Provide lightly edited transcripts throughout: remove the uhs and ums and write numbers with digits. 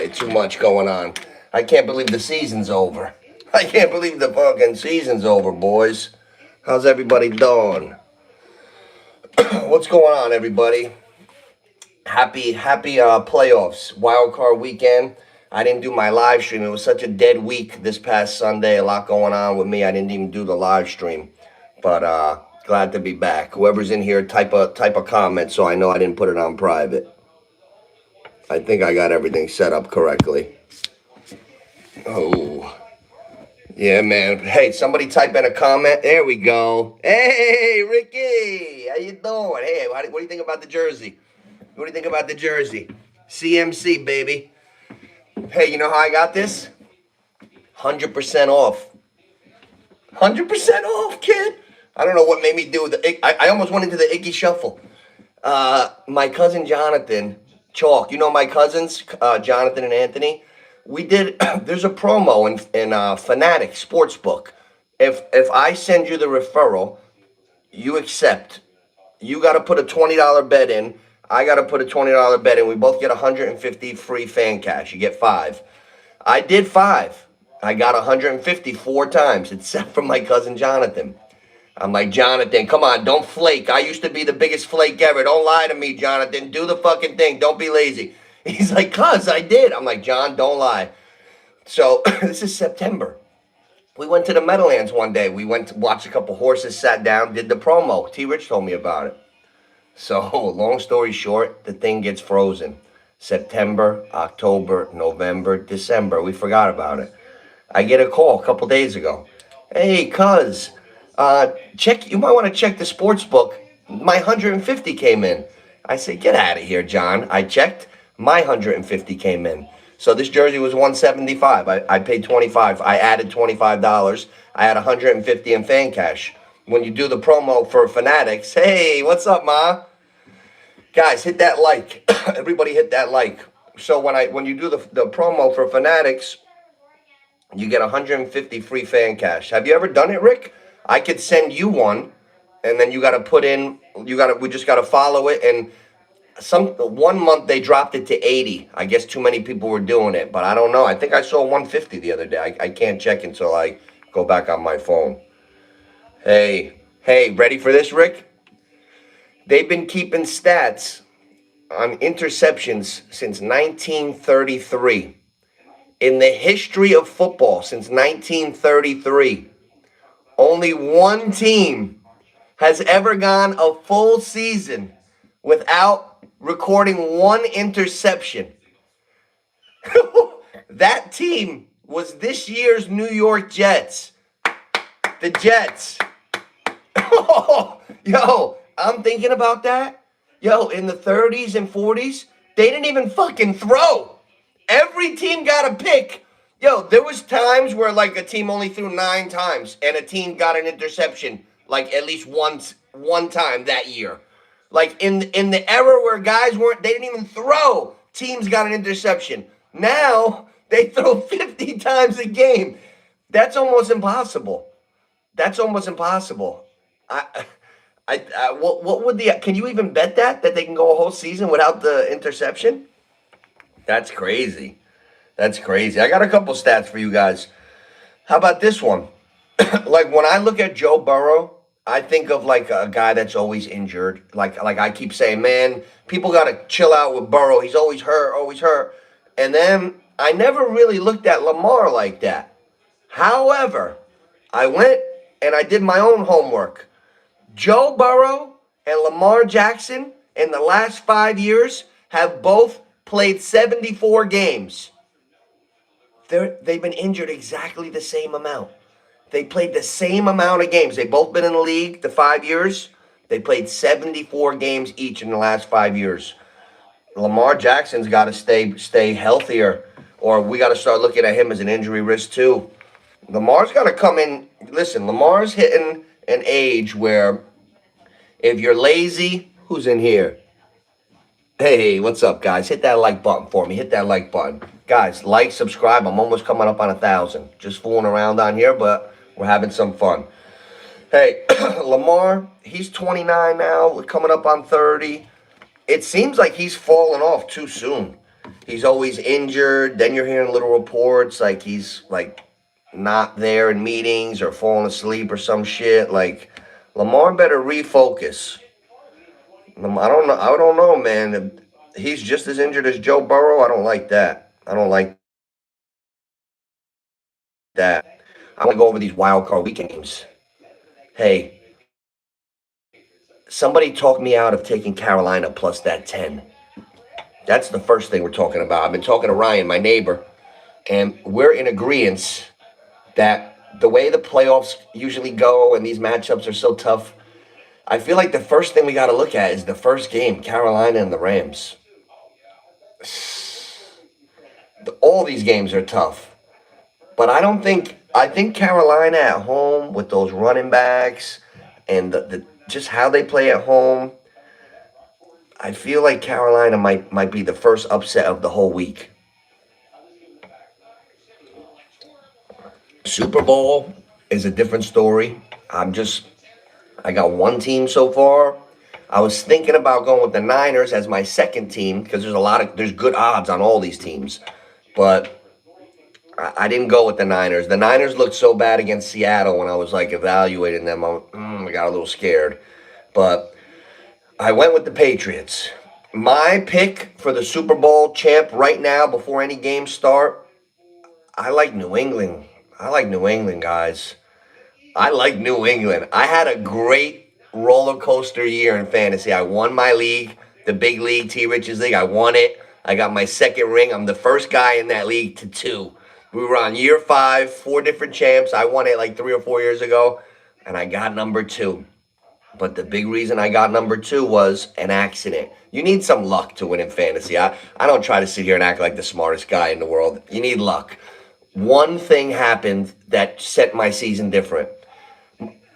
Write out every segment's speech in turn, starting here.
way too much going on. I can't believe the season's over. I can't believe the fucking season's over, boys. How's everybody doing? What's going on, everybody? Happy playoffs, wild card weekend. I didn't do my live stream. It was such a dead week this past Sunday. A lot going on with me. I didn't even do the live stream, but glad to be back. Whoever's in here, type a comment so I know I didn't put it on private. I think I got everything set up correctly. Oh, yeah, man. Hey, somebody type in a comment. There we go. Hey, Ricky, how you doing? Hey, what do you think about the jersey? What do you think about the jersey? CMC, baby. Hey, you know how I got this? 100% off. 100% off, kid. I don't know what made me do the. I almost went into the Icky Shuffle. My cousin Jonathan, Chalk. You know my cousins, Jonathan and Anthony. We did. There's a promo in Fanatic Sportsbook. If I send you the referral, you accept. You got to put a $20 bet in. I got to put a $20 bet in. We both get 150 free fan cash. You get 5. I did 5. I got 150 4 times, except for my cousin Jonathan. I'm like, Jonathan, come on, don't flake. I used to be the biggest flake ever. Don't lie to me, Jonathan. Do the fucking thing. Don't be lazy. He's like, cuz, I did. I'm like, John, don't lie. So this is September. We went to the Meadowlands one day. We went to watch a couple horses, sat down, did the promo. T. Rich told me about it. So long story short, the thing gets frozen. September, October, November, December. We forgot about it. I get a call a couple days ago. Hey, cuz, check. You might want to check the sports book. My 150 came in. I said, get out of here, John. I checked. My 150 came in. So this jersey was 175. I paid 25. I added $25. I had 150 in fan cash. When you do the promo for Fanatics, hey, what's up, Ma? Guys, hit that like. Everybody hit that like. So when you do the promo for Fanatics, you get 150 free fan cash. Have you ever done it, Rick? I could send you one, and then you got to put in. We just got to follow it. And 1 month they dropped it to 80. I guess too many people were doing it, but I don't know. I think I saw 150 the other day. I can't check until I go back on my phone. Hey, ready for this, Rick? They've been keeping stats on interceptions since 1933. In the history of football, since 1933, only one team has ever gone a full season without recording 1 interception. That team was this year's New York Jets. The Jets. Yo, I'm thinking about that. Yo, in the 30s and 40s, they didn't even fucking throw. Every team got a pick. Yo, there was times where like a team only threw 9 times and a team got an interception like at least one time that year. Like in the era where guys they didn't even throw, teams got an interception. Now they throw 50 times a game. That's almost impossible. What would can you even bet that they can go a whole season without the interception? That's crazy. I got a couple stats for you guys. How about this one? Like when I look at Joe Burrow, I think of like a guy that's always injured. Like I keep saying, man, people got to chill out with Burrow. He's always hurt. And then I never really looked at Lamar like that. However, I went and I did my own homework. Joe Burrow and Lamar Jackson in the last 5 years have both played 74 games. They've been injured exactly the same amount. They played the same amount of games. They've both been in the league the 5 years. They played 74 games each in the last 5 years. Lamar Jackson's got to stay healthier, or we got to start looking at him as an injury risk too. Lamar's got to come in. Listen, Lamar's hitting an age where if you're lazy, who's in here? Hey, what's up, guys? Hit that like button for me. Hit that like button. Guys, like, subscribe. I'm almost coming up on 1,000. Just fooling around on here, but we're having some fun. Hey, Lamar, he's 29 now. We're coming up on 30. It seems like he's fallen off too soon. He's always injured. Then you're hearing little reports like he's like not there in meetings or falling asleep or some shit. Like Lamar better refocus. I don't know. I don't know, man. He's just as injured as Joe Burrow. I don't like that. I don't like that. I want to go over these wild card weekend games. Hey, somebody talked me out of taking Carolina plus that 10. That's the first thing we're talking about. I've been talking to Ryan, my neighbor, and we're in agreement that the way the playoffs usually go and these matchups are so tough, I feel like the first thing we got to look at is the first game, Carolina and the Rams. All these games are tough, but I think Carolina at home with those running backs and the just how they play at home, I feel like Carolina might be the first upset of the whole week. Super Bowl is a different story. I got one team so far. I was thinking about going with the Niners as my second team because there's good odds on all these teams, but I didn't go with the Niners. The Niners looked so bad against Seattle when I was like evaluating them. I got a little scared, but I went with the Patriots. My pick for the Super Bowl champ right now, before any games start, I like New England. I like New England, guys. I like New England. I had a great roller coaster year in fantasy. I won my league, the big league, T. Rich's league. I won it. I got my second ring. I'm the first guy in that league to 2. We were on year 5, 4 different champs. I won it like 3 or 4 years ago, and I got number 2. But the big reason I got number 2 was an accident. You need some luck to win in fantasy. I don't try to sit here and act like the smartest guy in the world. You need luck. One thing happened that set my season different.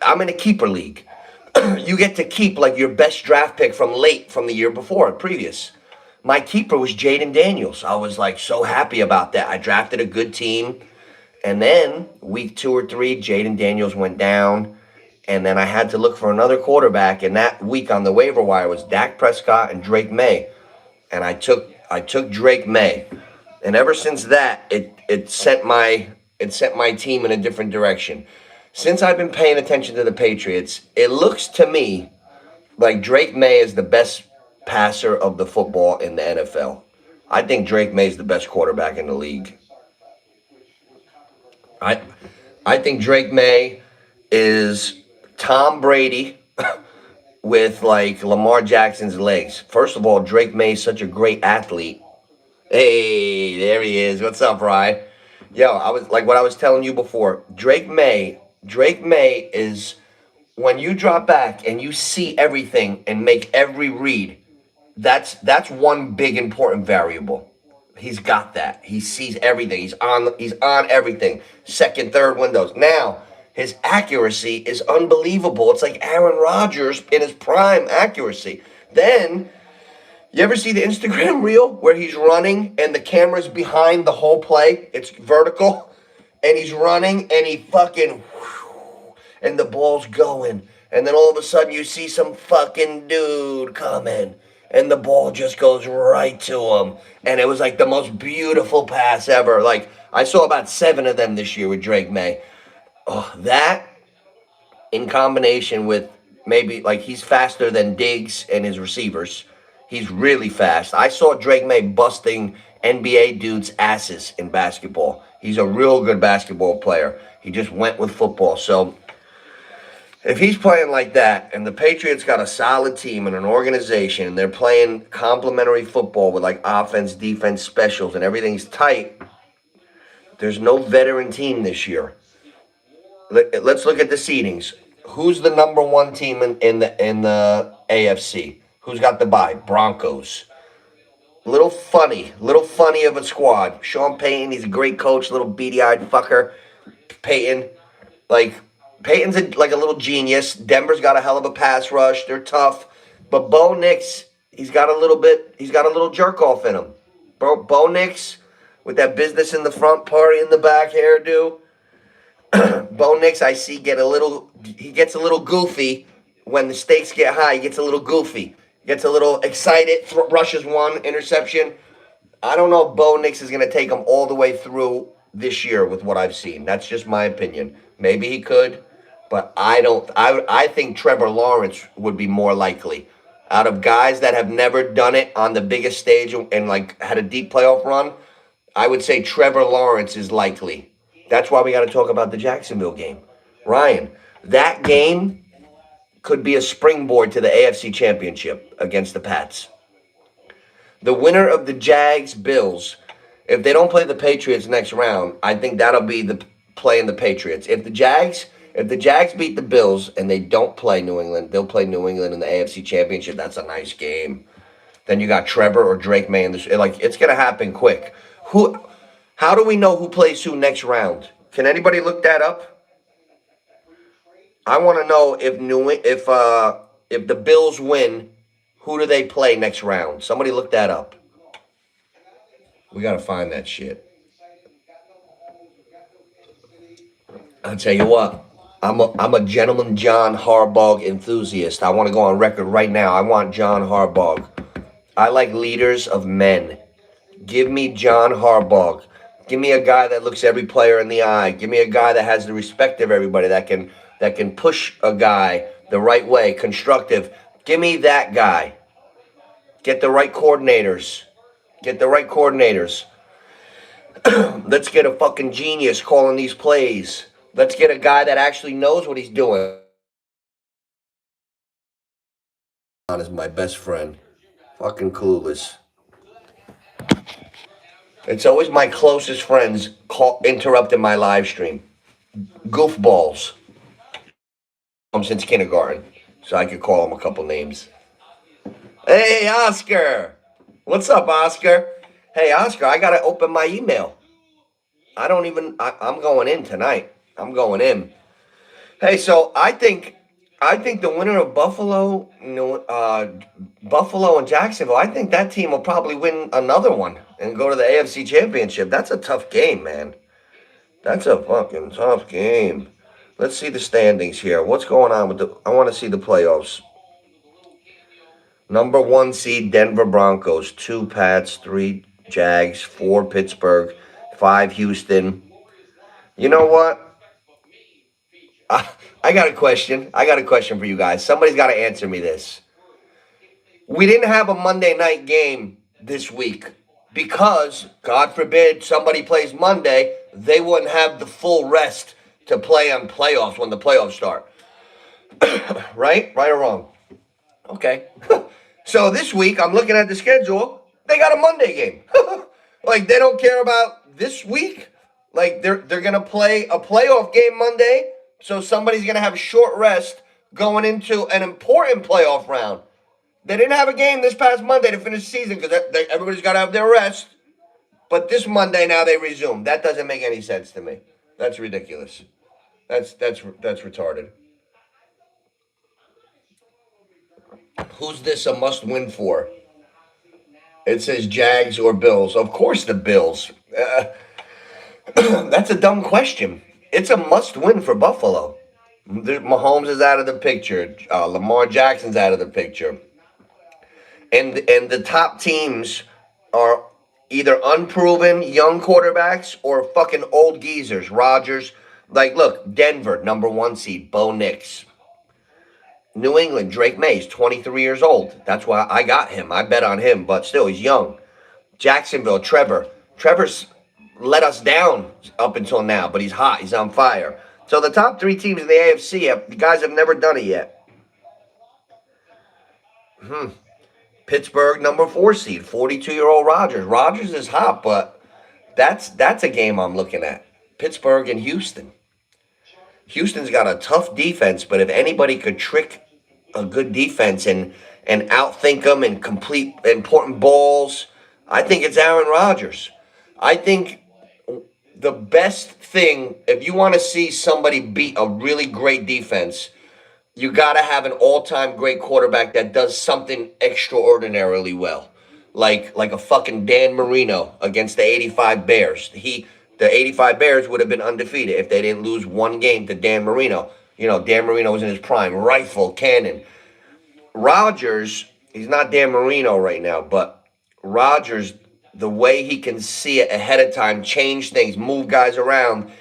I'm in a keeper league. You get to keep like your best draft pick from the year before, previous. My keeper was Jaden Daniels. I was like so happy about that. I drafted a good team. And then week 2 or 3, Jaden Daniels went down. And then I had to look for another quarterback. And that week on the waiver wire was Dak Prescott and Drake May. And I took Drake May. And ever since that, it sent my team in a different direction. Since I've been paying attention to the Patriots, it looks to me like Drake May is the best passer of the football in the NFL. I think Drake May is the best quarterback in the league. I think Drake May is Tom Brady with like Lamar Jackson's legs. First of all, Drake May is such a great athlete. Hey, there he is. What's up, Ryan? Yo, I was like what I was telling you before. Drake May is when you drop back and you see everything and make every read. That's one big important variable. He's got that. He sees everything. He's on everything. Second, third windows. Now, his accuracy is unbelievable. It's like Aaron Rodgers in his prime accuracy. Then you ever see the Instagram reel where he's running and the camera's behind the whole play? It's vertical and he's running and he fucking and the ball's going. And then all of a sudden you see some fucking dude coming and the ball just goes right to him. And it was like the most beautiful pass ever. Like I saw about 7 of them this year with Drake May. Oh, that in combination with maybe like he's faster than Diggs and his receivers. He's really fast. I saw Drake May busting NBA dudes' asses in basketball. He's a real good basketball player. He just went with football. So if he's playing like that and the Patriots got a solid team and an organization and they're playing complementary football with like offense, defense, specials and everything's tight, there's no veteran team this year. Let's look at the seedings. Who's the number 1 team in the AFC? Who's got the bye? Broncos. Little funny of a squad. Sean Payton, he's a great coach, little beady-eyed fucker. Payton, like Peyton's like a little genius. Denver's got a hell of a pass rush. They're tough. But Bo Nix, he's got a little jerk off in him. Bo Nix with that business in the front, party in the back hairdo. Bo Nix, I see, he gets a little goofy when the stakes get high. He gets a little goofy. Gets a little excited, rushes one interception. I don't know if Bo Nix is going to take them all the way through this year with what I've seen. That's just my opinion. Maybe he could, but I don't. I think Trevor Lawrence would be more likely. Out of guys that have never done it on the biggest stage and like had a deep playoff run, I would say Trevor Lawrence is likely. That's why we got to talk about the Jacksonville game. Ryan, that game could be a springboard to the AFC Championship against the Pats. The winner of the Jags Bills, if they don't play the Patriots next round, I think that'll be the playing the Patriots. If the Jags beat the Bills and they don't play New England, they'll play New England in the AFC Championship. That's a nice game. Then you got Trevor or Drake May in this. Like it's gonna happen quick. Who? How do we know who plays who next round? Can anybody look that up? I want to know if the Bills win, who do they play next round? Somebody look that up. We gotta find that shit. I'll tell you what. I'm a gentleman John Harbaugh enthusiast. I want to go on record right now. I want John Harbaugh. I like leaders of men. Give me John Harbaugh. Give me a guy that looks every player in the eye. Give me a guy that has the respect of everybody, that can push a guy the right way, constructive. Give me that guy. Get the right coordinators. Get the right coordinators. Let's get a fucking genius calling these plays. Let's get a guy that actually knows what he's doing. Is my best friend. Fucking clueless. It's always my closest friends interrupting my live stream. Goofballs. Since kindergarten, so I could call him a couple names. Hey, Oscar. What's up, Oscar? Hey, Oscar, I got to open my email. I'm going in tonight. I'm going in. Hey, so I think the winner of Buffalo and Jacksonville, I think that team will probably win another one and go to the AFC Championship. That's a tough game, man. That's a fucking tough game. Let's see the standings here. What's going on with I want to see the playoffs. Number 1 seed, Denver Broncos. 2 Pats, 3 Jags, 4 Pittsburgh, 5 Houston. You know what? I got a question. I got a question for you guys. Somebody's got to answer me this. We didn't have a Monday night game this week because, God forbid, somebody plays Monday, they wouldn't have the full rest to play on playoffs when the playoffs start. Right? Right or wrong? Okay. So this week, I'm looking at the schedule. They got a Monday game. Like, they don't care about this week. Like, they're going to play a playoff game Monday. So somebody's going to have short rest going into an important playoff round. They didn't have a game this past Monday to finish the season because everybody's got to have their rest. But this Monday now they resume. That doesn't make any sense to me. That's ridiculous. That's retarded. Who's this a must win for? It says Jags or Bills. Of course the Bills. That's a dumb question. It's a must win for Buffalo. Mahomes is out of the picture. Lamar Jackson's out of the picture. And the top teams are either unproven young quarterbacks or fucking old geezers. Rodgers. Like, look, Denver, number 1 seed, Bo Nix. New England, Drake May, 23 years old. That's why I got him. I bet on him, but still, he's young. Jacksonville, Trevor. Trevor's let us down up until now, but he's hot. He's on fire. So the top 3 teams in the AFC, the guys have never done it yet. Pittsburgh, number 4 seed, 42-year-old Rodgers. Rodgers is hot, but that's a game I'm looking at. Pittsburgh and Houston. Houston's got a tough defense, but if anybody could trick a good defense and outthink them and complete important balls, I think it's Aaron Rodgers. I think the best thing, if you want to see somebody beat a really great defense, you got to have an all-time great quarterback that does something extraordinarily well. Like a fucking Dan Marino against the 85 Bears. The 85 Bears would have been undefeated if they didn't lose one game to Dan Marino. You know, Dan Marino was in his prime. Rifle, cannon. Rodgers, he's not Dan Marino right now, but Rodgers the way he can see it ahead of time, change things, move guys around,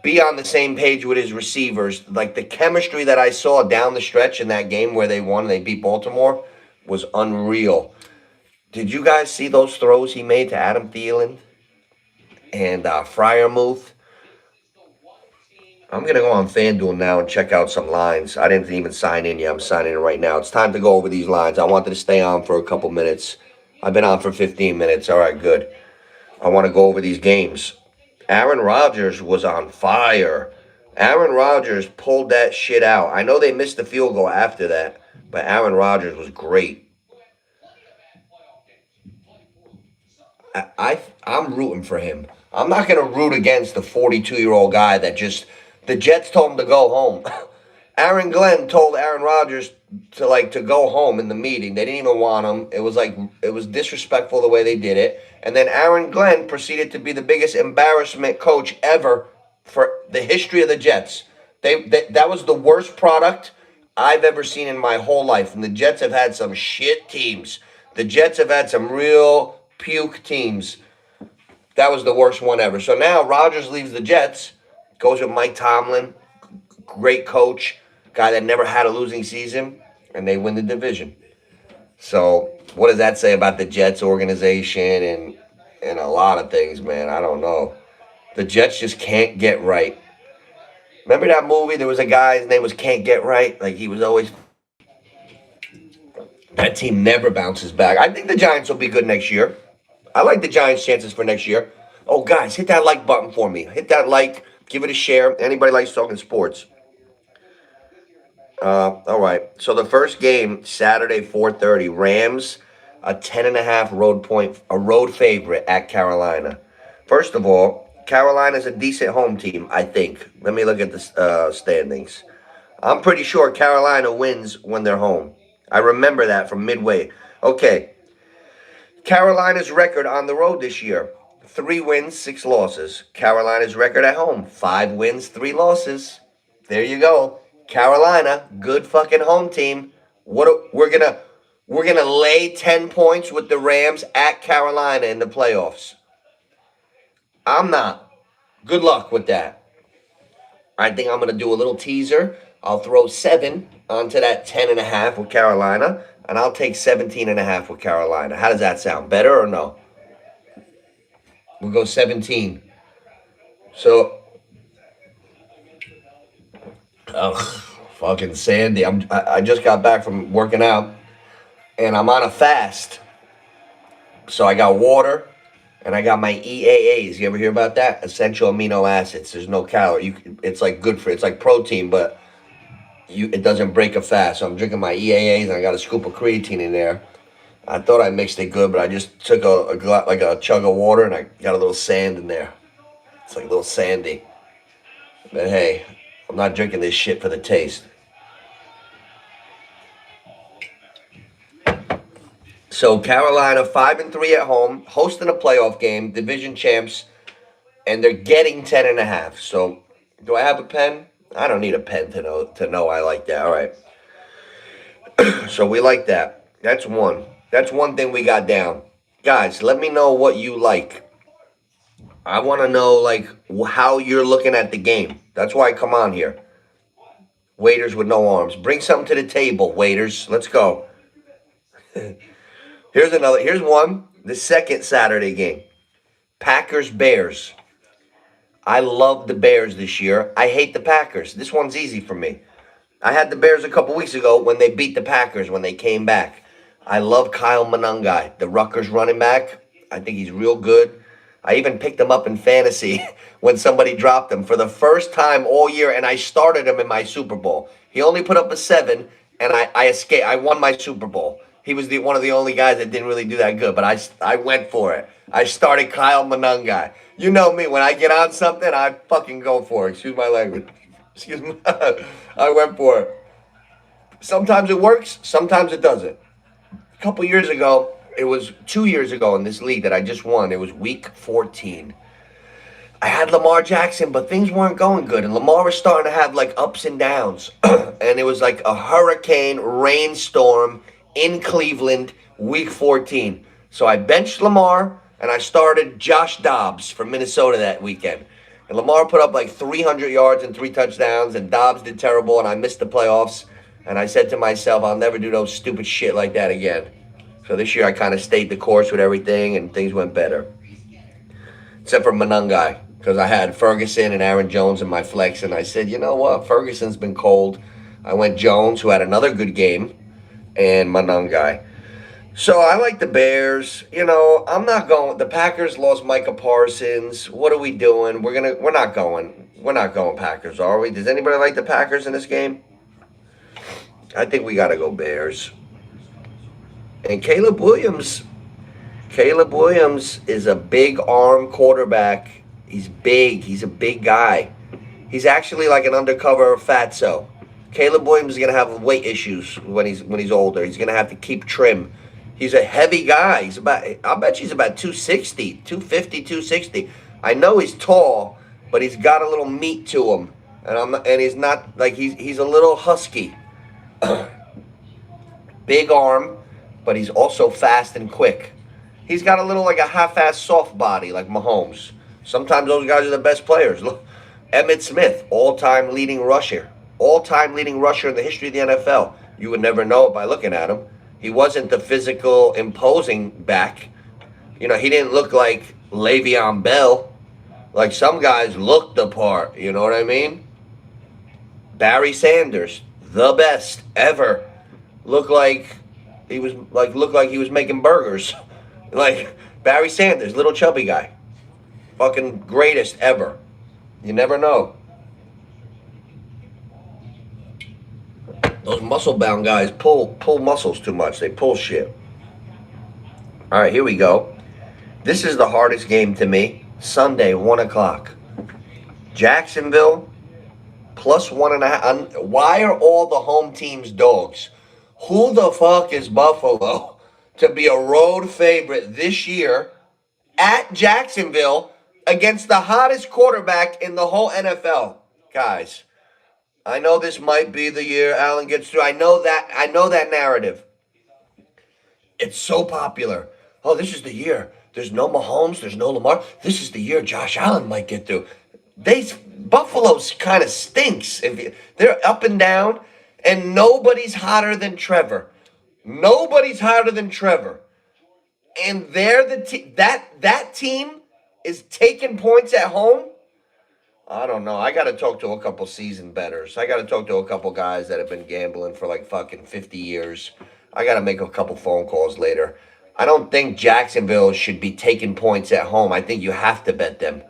be on the same page with his receivers. Like the chemistry that I saw down the stretch in that game where they won, they beat Baltimore, was unreal. Did you guys see those throws he made to Adam Thielen and Freiermuth? I'm going to go on FanDuel now and check out some lines. I didn't even sign in yet. I'm signing in right now. It's time to go over these lines. I wanted to stay on for a couple minutes. I've been on for 15 minutes. All right, good. I want to go over these games. Aaron Rodgers was on fire. Aaron Rodgers pulled that shit out. I know they missed the field goal after that, but Aaron Rodgers was great. I'm rooting for him. I'm not going to root against the 42-year-old guy that just the Jets told him to go home. Aaron Glenn told Aaron Rodgers to go home in the meeting. They didn't even want him. It was disrespectful the way they did it. And then Aaron Glenn proceeded to be the biggest embarrassment coach ever for the history of the Jets. That was the worst product I've ever seen in my whole life. And the Jets have had some shit teams. The Jets have had some real puke teams. That was the worst one ever. So now Rodgers leaves the Jets, goes with Mike Tomlin, great coach, guy that never had a losing season, and they win the division. So what does that say about the Jets organization and a lot of things, man? I don't know. The Jets just can't get right. Remember that movie? There was a guy, his name was Can't Get Right. Like he was always... That team never bounces back. I think the Giants will be good next year. I like the Giants' chances for next year. Oh, guys, hit that like button for me. Hit that like. Give it a share. Anybody likes talking sports? All right. So the first game, Saturday, 4:30, Rams, a 10.5 road favorite at Carolina. First of all, Carolina's a decent home team, I think. Let me look at the standings. I'm pretty sure Carolina wins when they're home. I remember that from midway. Okay. Carolina's record on the road this year, 3 wins, 6 losses. Carolina's record at home, 5 wins, 3 losses. There you go. Carolina, good fucking home team. We're gonna lay 10 points with the Rams at Carolina in the playoffs. I'm not. Good luck with that. I think I'm gonna do a little teaser. I'll throw 7 onto that 10.5 with Carolina. And I'll take 17.5 with Carolina. How does that sound? Better or no? We'll go 17. So, fucking Sandy. I just got back from working out, and I'm on a fast. So I got water, and I got my EAAs. You ever hear about that? Essential amino acids. There's no calorie. It's like good for. It's like protein, but it doesn't break a fast. So I'm drinking my EAAs, and I got a scoop of creatine in there. I thought I mixed it good, but I just took a chug of water, and I got a little sand in there. It's like a little sandy. But hey, I'm not drinking this shit for the taste. So Carolina 5-3 at home, hosting a playoff game, division champs, and they're getting 10.5. So do I have a pen? I don't need a pen to know I like that. All right. So we like that. That's one. That's one thing we got down. Guys, let me know what you like. I want to know like how you're looking at the game. That's why I come on here. Waiters with no arms. Bring something to the table, waiters. Let's go. Here's one. The second Saturday game. Packers-Bears. I love the Bears this year. I hate the Packers. This one's easy for me. I had the Bears a couple weeks ago when they beat the Packers when they came back. I love Kyle Monangai, the Rutgers running back. I think he's real good. I even picked him up in fantasy when somebody dropped him for the first time all year, and I started him in my Super Bowl. He only put up a 7, and I escaped. I won my Super Bowl. He was one of the only guys that didn't really do that good, but I went for it. I started Kyle Monangai. You know me, when I get on something, I fucking go for it. Excuse my language. Excuse me. I went for it. Sometimes it works, sometimes it doesn't. A couple years ago, it was 2 years ago in this league that I just won. It was week 14. I had Lamar Jackson, but things weren't going good. And Lamar was starting to have like ups and downs. And it was like a hurricane rainstorm in Cleveland, week 14. So I benched Lamar, and I started Josh Dobbs from Minnesota that weekend. And Lamar put up like 300 yards and 3 touchdowns, and Dobbs did terrible, and I missed the playoffs. And I said to myself, I'll never do those stupid shit like that again. So this year I kind of stayed the course with everything, and things went better. Except for Monangai, because I had Ferguson and Aaron Jones in my flex, and I said, you know what, Ferguson's been cold. I went Jones, who had another good game, and Monangai. So I like the Bears. You know, I'm not going. The Packers lost Micah Parsons. What are we doing? We're not going. We're not going Packers, are we? Does anybody like the Packers in this game? I think we got to go Bears. And Caleb Williams is a big arm quarterback. He's big. He's a big guy. He's actually like an undercover fatso. Caleb Williams is gonna have weight issues when he's older. He's gonna have to keep trim. He's a heavy guy. I'll bet he's about 260, 250, 260. I know he's tall, but he's got a little meat to him. And he's not like he's a little husky. Big arm, but he's also fast and quick. He's got a little like a half-ass soft body like Mahomes. Sometimes those guys are the best players. Look, Emmitt Smith, all-time leading rusher in the history of the NFL. You would never know it by looking at him. He wasn't the physical, imposing back. You know, he didn't look like Le'Veon Bell. Like some guys looked the part, you know what I mean? Barry Sanders, the best ever. Looked like he was making burgers. Like Barry Sanders, little chubby guy. Fucking greatest ever. You never know. Those muscle-bound guys pull muscles too much. They pull shit. All right, here we go. This is the hardest game to me. Sunday, 1 o'clock. Jacksonville, plus 1.5. Why are all the home teams dogs? Who the fuck is Buffalo to be a road favorite this year at Jacksonville against the hottest quarterback in the whole NFL? Guys, I know this might be the year Allen gets through. I know that narrative. It's so popular. Oh, this is the year. There's no Mahomes. There's no Lamar. This is the year Josh Allen might get through. Buffalo's kind of stinks. They're up and down, and nobody's hotter than Trevor. Nobody's hotter than Trevor. And they're that team is taking points at home. I don't know. I got to talk to a couple seasoned bettors. I got to talk to a couple guys that have been gambling for like fucking 50 years. I got to make a couple phone calls later. I don't think Jacksonville should be taking points at home. I think you have to bet them.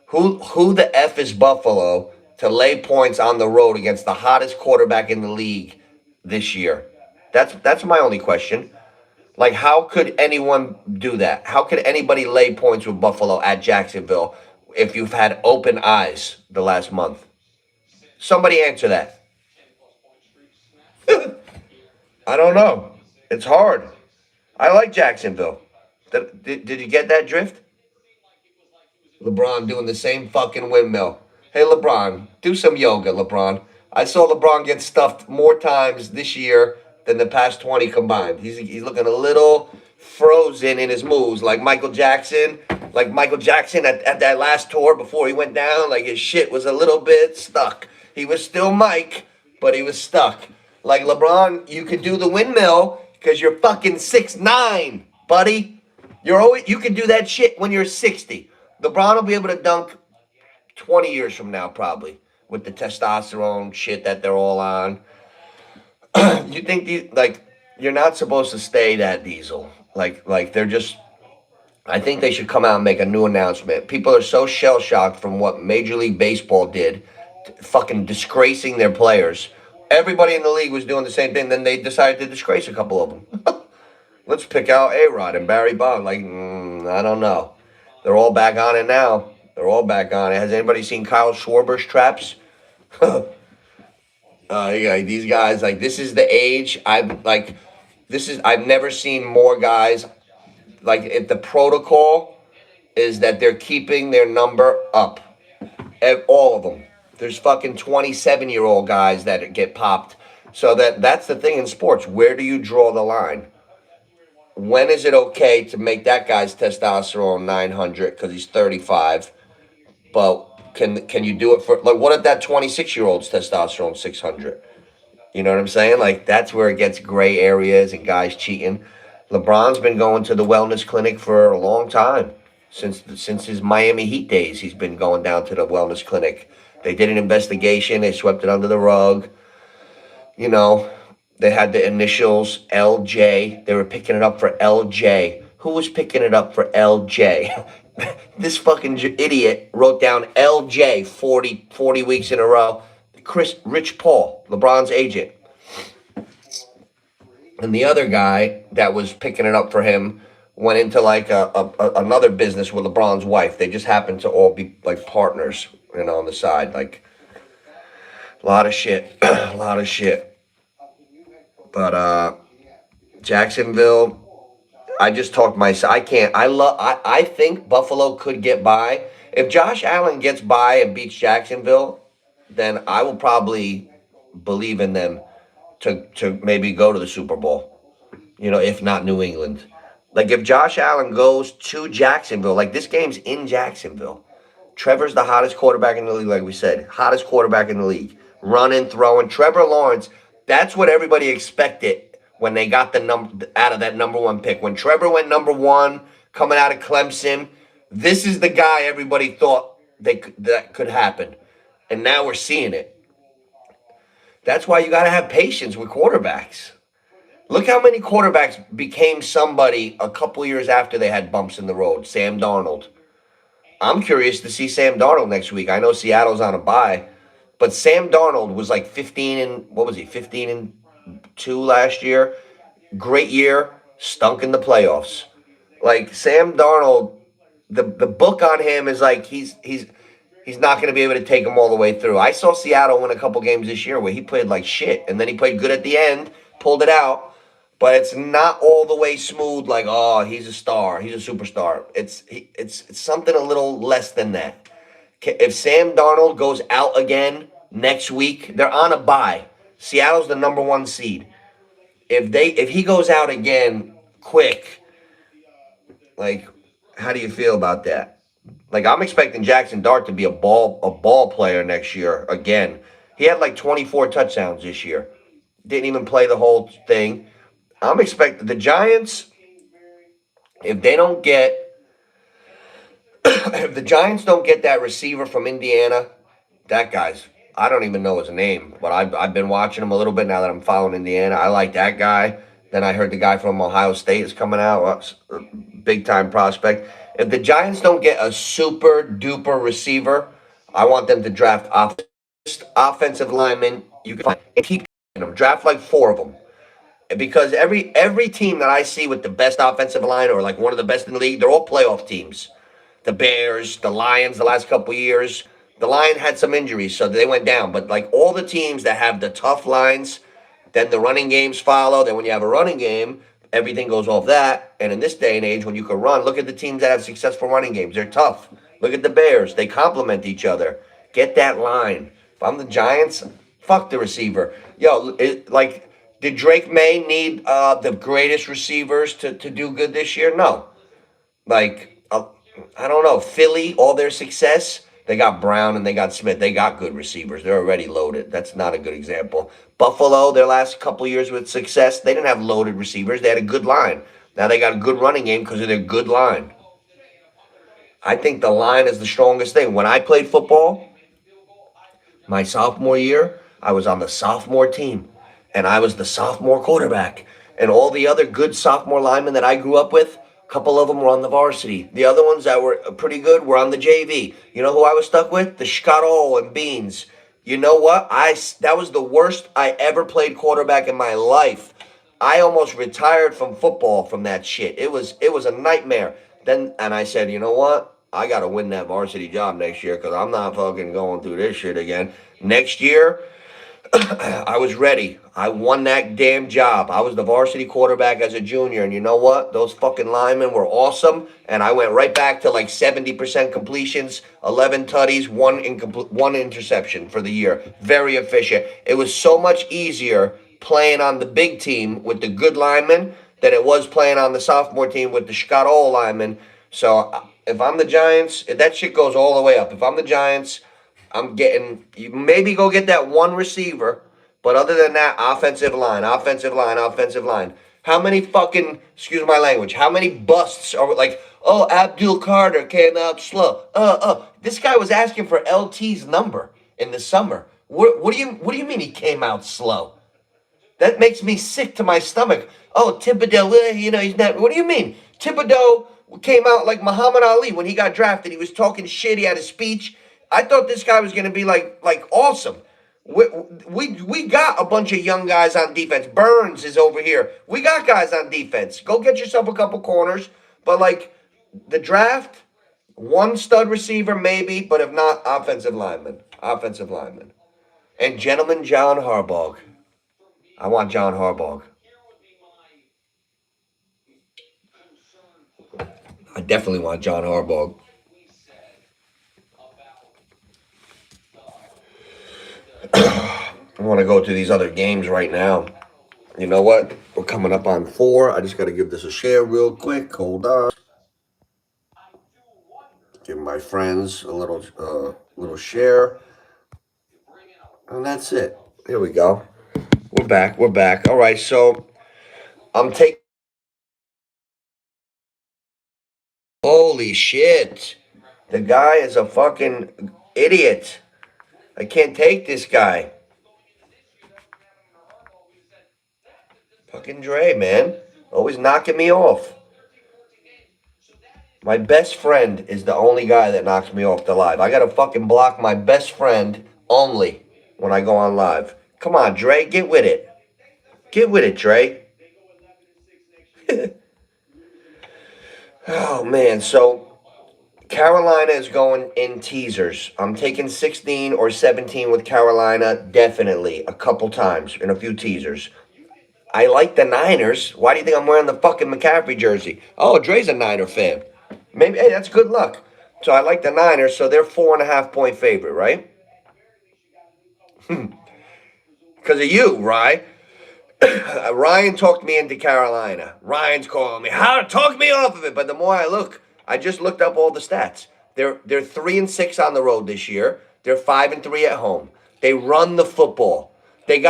Who the F is Buffalo to lay points on the road against the hottest quarterback in the league this year? That's my only question. Like, how could anyone do that? How could anybody lay points with Buffalo at Jacksonville if you've had open eyes the last month? Somebody answer that. I don't know. It's hard. I like Jacksonville. Did you get that drift? LeBron doing the same fucking windmill. Hey, LeBron, do some yoga, LeBron. I saw LeBron get stuffed more times this year than the past 20 combined. He's looking a little frozen in his moves, like Michael Jackson. Like Michael Jackson at that last tour before he went down, like his shit was a little bit stuck. He was still Mike, but he was stuck. Like LeBron, you could do the windmill because you're fucking 6'9", buddy. You can do that shit when you're 60. LeBron will be able to dunk 20 years from now, probably, with the testosterone shit that they're all on. You think you're not supposed to stay that diesel. Like they're just. I think they should come out and make a new announcement. People are so shell-shocked from what Major League Baseball did, fucking disgracing their players. Everybody in the league was doing the same thing. Then they decided to disgrace a couple of them. Let's pick out A-Rod and Barry Bonds. I don't know. They're all back on it now. They're all back on it. Has anybody seen Kyle Schwarber's traps? These guys, this is the age. I've never seen more guys. If the protocol is that they're keeping their number up. All of them. There's fucking 27-year-old guys that get popped. So that's the thing in sports. Where do you draw the line? when is it okay to make that guy's testosterone 900 because he's 35? But can you do it for, like, what if that 26-year-old's testosterone 600? You know what I'm saying? Like, that's where it gets gray areas and guys cheating. LeBron's been going to the wellness clinic for a long time. Since his Miami Heat days, he's been going down to the wellness clinic. They did an investigation. They swept it under the rug. You know, they had the initials LJ. They were picking it up for LJ. Who was picking it up for LJ? This fucking idiot wrote down LJ 40 weeks in a row. Rich Paul, LeBron's agent. And the other guy that was picking it up for him went into like another business with LeBron's wife. They just happened to all be like partners, on the side. Like, a lot of shit. A lot of shit. But Jacksonville, I just talked myself. I think Buffalo could get by. If Josh Allen gets by and beats Jacksonville, then I will probably believe in them to maybe go to the Super Bowl. If not New England. Like, if Josh Allen goes to Jacksonville, like, this game's in Jacksonville. Trevor's the hottest quarterback in the league, like we said. Hottest quarterback in the league. Running, throwing. Trevor Lawrence, that's what everybody expected when they got the number out of that number one pick. When Trevor went number one, coming out of Clemson, this is the guy everybody thought that could happen. And now we're seeing it. That's why you got to have patience with quarterbacks. Look how many quarterbacks became somebody a couple years after they had bumps in the road. Sam Darnold. I'm curious to see Sam Darnold next week. I know Seattle's on a bye, but Sam Darnold was like 15-2 last year. Great year, stunk in the playoffs. Like, Sam Darnold, the book on him is like he's not going to be able to take him all the way through. I saw Seattle win a couple games this year where he played like shit, and then he played good at the end, pulled it out. But it's not all the way smooth. Like, oh, he's a star, he's a superstar. It's something a little less than that. If Sam Darnold goes out again next week, they're on a bye. Seattle's the number one seed. If he goes out again quick, like, how do you feel about that? Like, I'm expecting Jackson Dart to be a ball player next year again. He had like 24 touchdowns this year. Didn't even play the whole thing. I'm expecting the Giants, if the Giants don't get that receiver from Indiana, that guy's, I don't even know his name, but I've been watching him a little bit now that I'm following Indiana. I like that guy. Then I heard the guy from Ohio State is coming out, big time prospect. If the Giants don't get a super duper receiver, I want them to draft offensive linemen. You can find and keep them. Draft like 4 of them. Because every team that I see with the best offensive line or like one of the best in the league, they're all playoff teams. The Bears, the Lions, the last couple of years. The Lions had some injuries, so they went down. But like all the teams that have the tough lines, then the running games follow. Then when you have a running game, everything goes off that. And in this day and age, when you can run, look at the teams that have successful running games. They're tough. Look at the Bears. They complement each other. Get that line. If I'm the Giants, fuck the receiver. Did Drake May need the greatest receivers to do good this year? No. Like, I don't know. Philly, all their success, they got Brown and they got Smith. They got good receivers. They're already loaded. That's not a good example. Buffalo, their last couple years with success, they didn't have loaded receivers. They had a good line. Now they got a good running game because of their good line. I think the line is the strongest thing. When I played football, my sophomore year, I was on the sophomore team. And I was the sophomore quarterback. And all the other good sophomore linemen that I grew up with, a couple of them were on the varsity. The other ones that were pretty good were on the JV. You know who I was stuck with? The Schcarol and Beans. You know what? That was the worst I ever played quarterback in my life. I almost retired from football from that shit. It was a nightmare. And I said, you know what? I got to win that varsity job next year because I'm not fucking going through this shit again. Next year, I was ready. I won that damn job. I was the varsity quarterback as a junior. And you know what? Those fucking linemen were awesome. And I went right back to like 70% completions, 11 tutties, one interception for the year. Very efficient. It was so much easier playing on the big team with the good linemen than it was playing on the sophomore team with the Chicago linemen. So if I'm the Giants, if that shit goes all the way up. If I'm the Giants, I'm getting, you maybe go get that one receiver, but other than that, offensive line, offensive line, offensive line. How many fucking, excuse my language, how many busts are like, oh, Abdul Carter came out slow. This guy was asking for LT's number in the summer. What do you mean he came out slow? That makes me sick to my stomach. Oh, Thibodeau, he's not. What do you mean? Thibodeau came out like Muhammad Ali when he got drafted. He was talking shit. He had a speech. I thought this guy was going to be like awesome. We got a bunch of young guys on defense. Burns is over here. We got guys on defense. Go get yourself a couple corners. But like the draft, one stud receiver maybe, but if not, offensive lineman. Offensive lineman. And gentleman John Harbaugh. I want John Harbaugh. I definitely want John Harbaugh. I want to go to these other games right now. You know what? We're coming up on 4. I just got to give this a share real quick. Hold on. Give my friends a little share. And that's it. Here we go. We're back. We're back. All right. So I'm taking. Holy shit. The guy is a fucking idiot. I can't take this guy. Fucking Dre, man. Always knocking me off. My best friend is the only guy that knocks me off the live. I gotta fucking block my best friend only when I go on live. Come on, Dre, get with it. Get with it, Dre. Oh, man. So, Carolina is going in teasers. I'm taking 16 or 17 with Carolina, definitely, a couple times in a few teasers. I like the Niners. Why do you think I'm wearing the fucking McCaffrey jersey? Oh, Dre's a Niner fan. Maybe, hey, that's good luck. So I like the Niners, so they're 4.5-point favorite, right? Because of you, right? Ryan talked me into Carolina. Ryan's calling me. How talk me off of it? But the more I look, I just looked up all the stats. They're 3-6 on the road this year. They're 5-3 at home. They run the football. They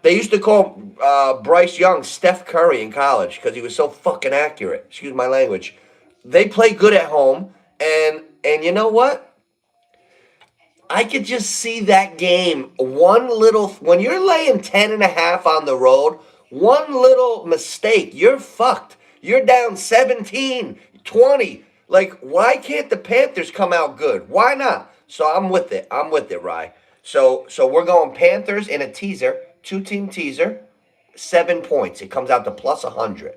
used to call Bryce Young Steph Curry in college because he was so fucking accurate. Excuse my language. They play good at home, and you know what? I could just see that game. When you're laying 10.5 on the road, one little mistake, you're fucked. You're down 17, 20. Like, why can't the Panthers come out good? Why not? So I'm with it. Rye. So we're going Panthers in a teaser, 2-team teaser, 7 points. It comes out to plus 100.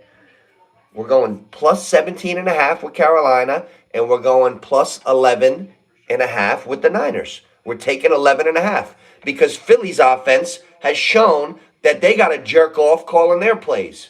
We're going plus 17.5 with Carolina, and we're going plus 11.5 with the Niners. We're taking 11.5 because Philly's offense has shown that they got to jerk off calling their plays.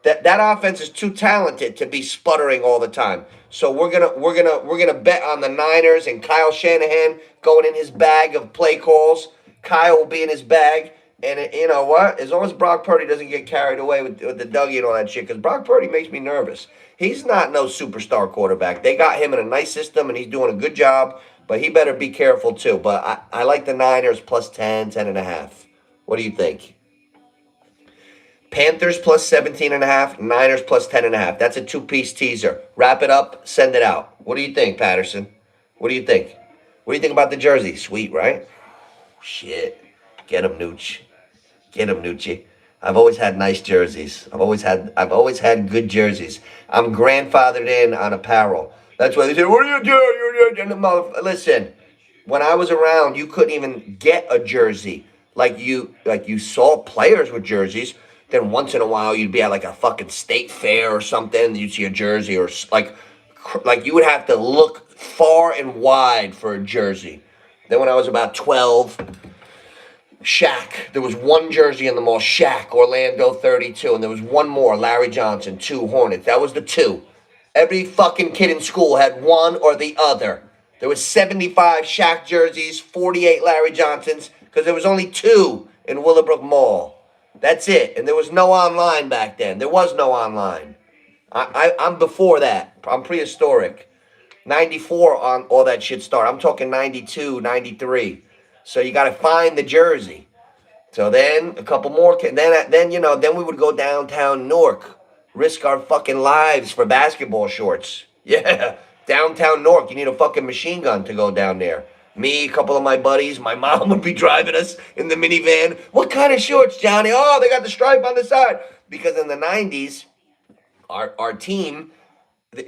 That offense is too talented to be sputtering all the time. So we're gonna bet on the Niners and Kyle Shanahan going in his bag of play calls. Kyle will be in his bag. And you know what? As long as Brock Purdy doesn't get carried away with the Dougie and all that shit, because Brock Purdy makes me nervous. He's not no superstar quarterback. They got him in a nice system, and he's doing a good job, but he better be careful too. But I like the Niners plus 10, 10.5. What do you think? Panthers plus 17.5, Niners plus 10.5. That's a 2-piece teaser. Wrap it up, send it out. What do you think, Patterson? What do you think? What do you think about the jersey? Sweet, right? Shit. Get him, Nooch. Get him, Nucci. I've always had nice jerseys. I've always had good jerseys. I'm grandfathered in on apparel. That's why they say, "What are you doing?" Listen, when I was around, you couldn't even get a jersey. Like you saw players with jerseys. Then once in a while, you'd be at like a fucking state fair or something. And you'd see a jersey, or like you would have to look far and wide for a jersey. Then when I was about 12. Shaq. There was one jersey in the mall. Shaq, Orlando 32. And there was one more. Larry Johnson, 2 Hornets. That was the 2. Every fucking kid in school had one or the other. There was 75 Shaq jerseys, 48 Larry Johnsons, because there was only 2 in Willowbrook Mall. That's it. And there was no online back then. There was no online. I'm before that. I'm prehistoric. 94 on all that shit started. I'm talking 92, 93. So you got to find the jersey. So then a couple more. Then you know. Then we would go downtown Newark, risk our fucking lives for basketball shorts. Yeah, downtown Newark. You need a fucking machine gun to go down there. Me, a couple of my buddies. My mom would be driving us in the minivan. What kind of shorts, Johnny? Oh, they got the stripe on the side. Because in the 90s, our team,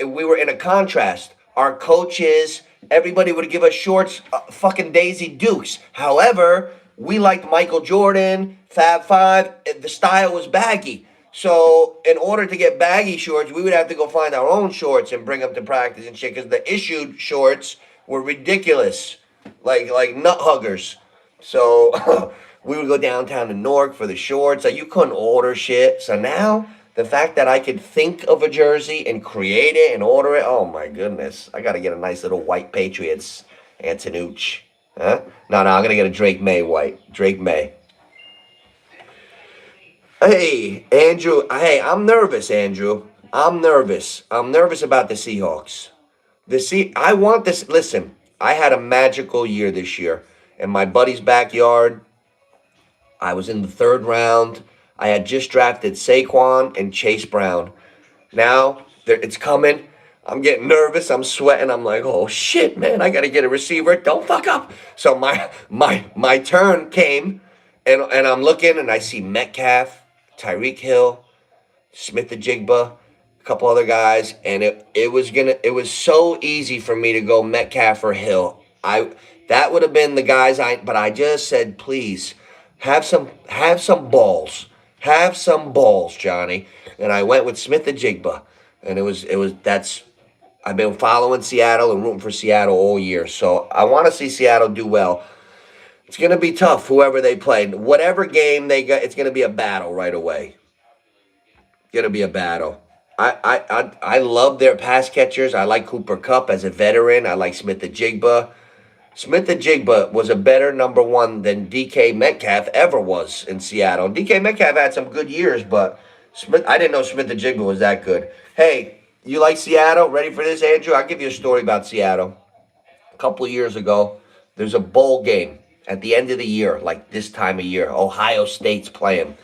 we were in a contrast. Our coaches, everybody would give us shorts, fucking Daisy Dukes. However, we liked Michael Jordan, Fab Five. The style was baggy. So in order to get baggy shorts, we would have to go find our own shorts and bring them to practice and shit. Because the issued shorts were ridiculous, like nut huggers. So we would go downtown to Newark for the shorts. Like you couldn't order shit. So now the fact that I could think of a jersey and create it and order it, oh my goodness. I got to get a nice little white Patriots Antonucci. Huh? No, I'm going to get a Drake May white. Drake May. Hey, Andrew. Hey, I'm nervous, Andrew. I'm nervous. I'm nervous about the Seahawks. I want this. Listen, I had a magical year this year. In my buddy's backyard, I was in the third round. I had just drafted Saquon and Chase Brown. Now it's coming. I'm getting nervous. I'm sweating. I'm like, oh shit, man! I gotta get a receiver. Don't fuck up. So my turn came, and I'm looking, and I see Metcalf, Tyreek Hill, Smith the Jigba, a couple other guys, and it was so easy for me to go Metcalf or Hill. That would have been the guys but I just said, please have some balls. Have some balls, Johnny. And I went with Smith the Jigba. And that's I've been following Seattle and rooting for Seattle all year. So I want to see Seattle do well. It's going to be tough, whoever they play. Whatever game they got, it's going to be a battle right away. Going to be a battle. I love their pass catchers. I like Cooper Kupp as a veteran. I like Smith the Jigba. Smith the Jigba was a better number one than DK Metcalf ever was in Seattle. DK Metcalf had some good years, but I didn't know Smith the Jigba was that good. Hey, you like Seattle? Ready for this, Andrew? I'll give you a story about Seattle. A couple of years ago, there's a bowl game at the end of the year, like this time of year. Ohio State's playing.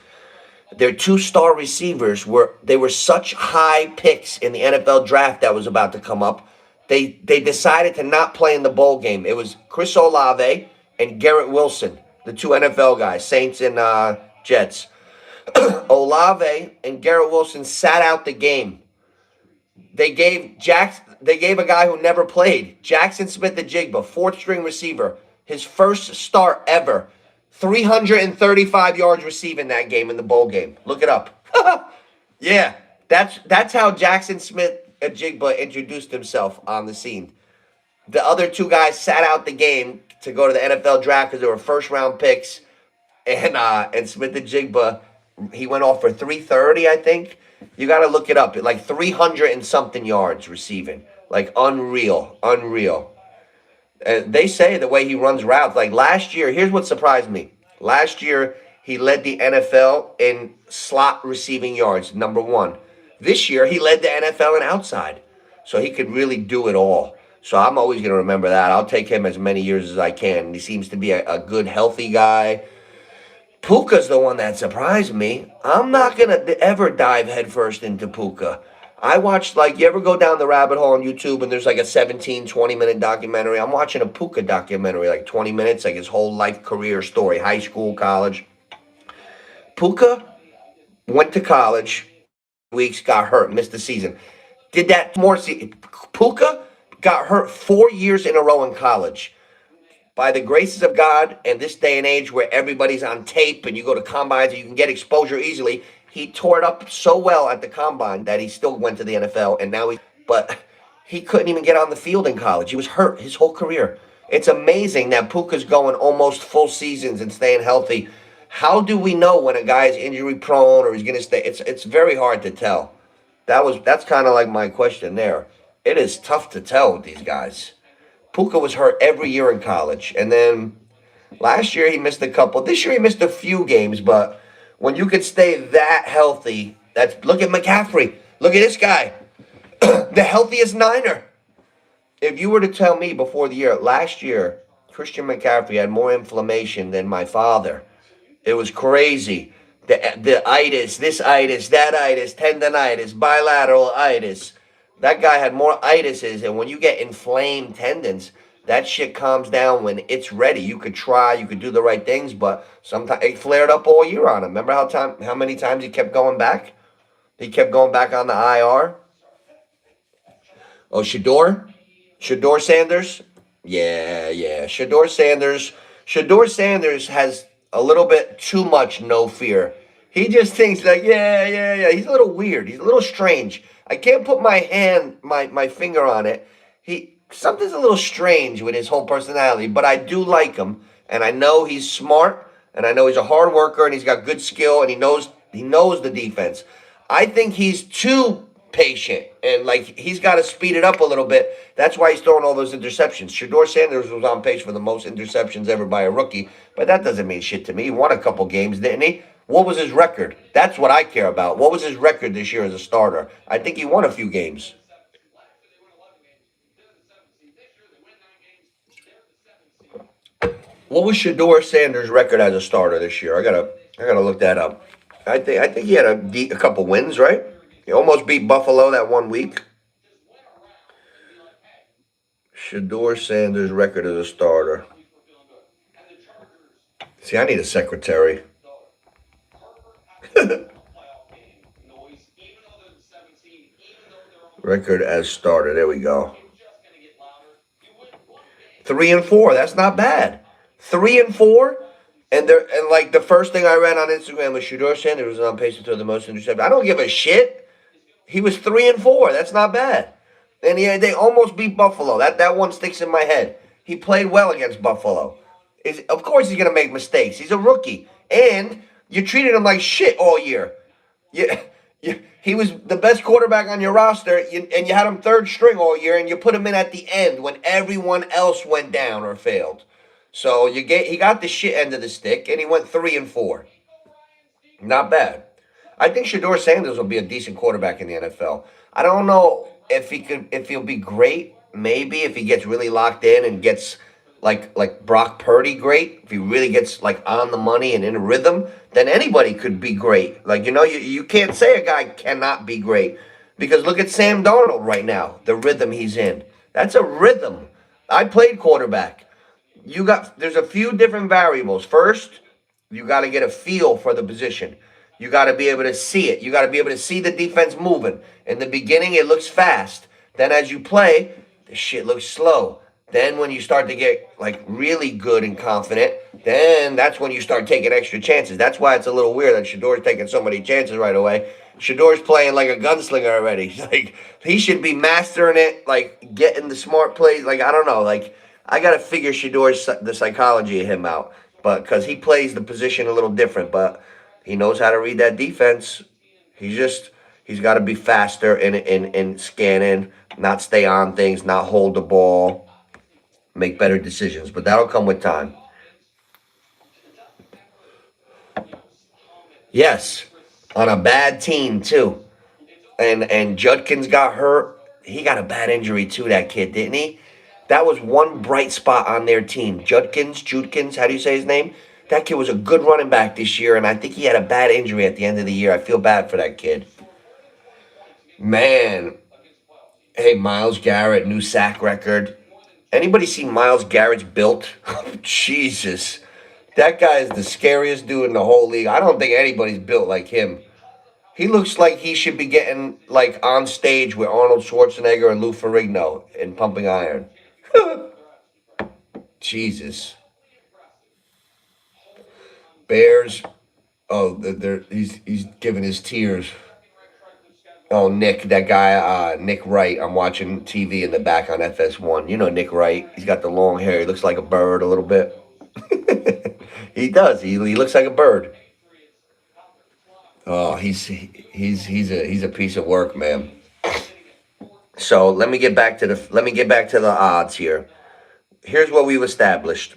Their two-star receivers were such high picks in the NFL draft that was about to come up. They decided to not play in the bowl game. It was Chris Olave and Garrett Wilson, the two NFL guys, Saints and Jets. Olave and Garrett Wilson sat out the game. They gave a guy who never played, Jackson Smith the Jigba, fourth string receiver, his first start ever. 335 yards receiving that game in the bowl game. Look it up. Yeah, that's how Jackson Smith Jigba introduced himself on the scene. The other two guys sat out the game to go to the NFL draft because they were first round picks. And Smith Jigba, he went off for 330, I think. You got to look it up. Like 300 and something yards receiving. Like unreal. They say the way he runs routes. Like last year, here's what surprised me. Last year, he led the NFL in slot receiving yards, number one. This year, he led the NFL in outside. So he could really do it all. So I'm always going to remember that. I'll take him as many years as I can. He seems to be a good, healthy guy. Puka's the one that surprised me. I'm not going to ever dive headfirst into Puka. I watched, you ever go down the rabbit hole on YouTube and there's like a 17, 20-minute documentary? I'm watching a Puka documentary, like 20 minutes, like his whole life career story, high school, college. Puka went to college, weeks, got hurt, missed the season. Did that more. Puka got hurt 4 years in a row in college. By the graces of God, and this day and age where everybody's on tape and you go to combines and you can get exposure easily, he tore it up so well at the combine that he still went to the NFL, and now but he couldn't even get on the field in college. He was hurt his whole career. It's amazing that Puka's going almost full seasons and staying healthy. How do we know when a guy is injury prone or he's going to stay? It's very hard to tell. That's kind of like my question there. It is tough to tell with these guys. Puka was hurt every year in college, and then last year he missed a couple. This year he missed a few games, but When you could stay that healthy, look at McCaffrey. Look at this guy, the healthiest Niner. If you were to tell me before the year, last year, Christian McCaffrey had more inflammation than my father, it was crazy. The itis, this itis, that itis, tendonitis, bilateral itis. That guy had more itises, and when you get inflamed tendons, that shit calms down when it's ready. You could try, you could do the right things, but sometimes it flared up all year on him. Remember how many times he kept going back? He kept going back on the IR. Oh, Shador Sanders? Yeah. Shador Sanders has a little bit too much no fear. He just thinks like, yeah. He's a little weird. He's a little strange. I can't put my finger on it. Something's a little strange with his whole personality, but I do like him, and I know he's smart, and I know he's a hard worker, and he's got good skill, and he knows the defense. I think he's too patient, and like he's got to speed it up a little bit. That's why he's throwing all those interceptions. Shador Sanders was on pace for the most interceptions ever by a rookie, but that doesn't mean shit to me. He won a couple games, didn't he? What was his record? That's what I care about. What was his record this year as a starter? I think he won a few games. What was Shador Sanders' record as a starter this year? I gotta look that up. I think he had a couple wins, right? He almost beat Buffalo that one week. Shador Sanders' record as a starter. See, I need a secretary. Record as starter. There we go. 3-4. That's not bad. 3-4. And like the first thing I read on Instagram was Shador Sanders was on pace to throw the most interceptions. I don't give a shit. He was 3-4. That's not bad. And they almost beat Buffalo. That one sticks in my head. He played well against Buffalo. Of course he's gonna make mistakes. He's a rookie, and you treated him like shit all year. He was the best quarterback on your roster, and you had him third string all year, and you put him in at the end when everyone else went down or failed. So he got the shit end of the stick, and he went 3-4. Not bad. I think Shador Sanders will be a decent quarterback in the NFL. I don't know if he'll be great. Maybe if he gets really locked in and gets like Brock Purdy great. If he really gets like on the money and in a rhythm, then anybody could be great. Like you can't say a guy cannot be great because look at Sam Darnold right now. The rhythm he's in. That's a rhythm. I played quarterback. There's a few different variables. First, you got to get a feel for the position. You got to be able to see it. You got to be able to see the defense moving. In the beginning, it looks fast. Then as you play, the shit looks slow. Then when you start to get like really good and confident, then that's when you start taking extra chances. That's why it's a little weird that Shador's taking so many chances right away. Shador's playing like a gunslinger already. Like he should be mastering it, like getting the smart plays. Like I don't know, like I gotta figure the psychology of him out, but because he plays the position a little different, but he knows how to read that defense. He's got to be faster in scanning, not stay on things, not hold the ball, make better decisions. But that'll come with time. Yes, on a bad team too. And Judkins got hurt. He got a bad injury too, that kid, didn't he? That was one bright spot on their team. Judkins, how do you say his name? That kid was a good running back this year, and I think he had a bad injury at the end of the year. I feel bad for that kid. Man. Hey, Myles Garrett, new sack record. Anybody seen Myles Garrett's built? Jesus. That guy is the scariest dude in the whole league. I don't think anybody's built like him. He looks like he should be getting like on stage with Arnold Schwarzenegger and Lou Ferrigno in Pumping Iron. Jesus. Bears. Oh, he's giving his tears. Oh, Nick, that guy, Nick Wright. I'm watching TV in the back on FS1. You know Nick Wright. He's got the long hair. He looks like a bird a little bit. He does. He looks like a bird. Oh, he's a piece of work, man. So let me get back to the odds here. Here's what we've established.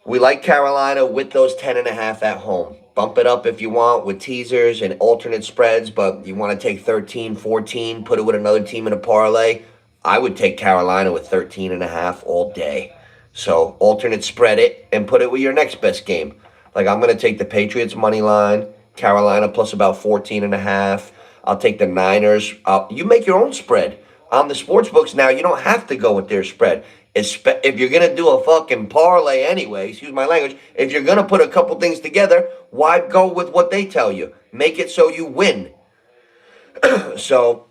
We like Carolina with those 10.5 at home. Bump it up if you want with teasers and alternate spreads, but you want to take 13, 14, put it with another team in a parlay. I would take Carolina with 13.5 all day. So alternate spread it and put it with your next best game. Like I'm going to take the Patriots money line, Carolina plus about 14.5. I'll take the Niners. You make your own spread. On the sports books now, you don't have to go with their spread. If you're going to do a fucking parlay anyway, excuse my language, if you're going to put a couple things together, why go with what they tell you? Make it so you win. So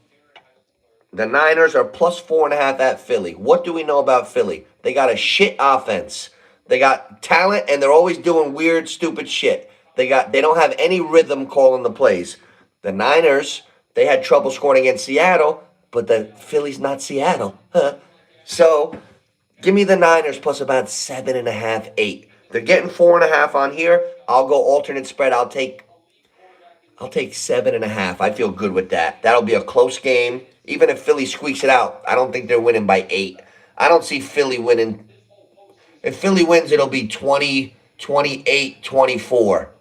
the Niners are plus 4.5 at Philly. What do we know about Philly? They got a shit offense. They got talent, and they're always doing weird, stupid shit. They don't have any rhythm calling the plays. The Niners, they had trouble scoring against Seattle, but the Philly's not Seattle. So give me the Niners plus about 7.5, 8. They're getting 4.5 on here. I'll go alternate spread. I'll take 7.5. I feel good with that. That'll be a close game. Even if Philly squeaks it out, I don't think they're winning by 8. I don't see Philly winning. If Philly wins, it'll be 20, 28, 24.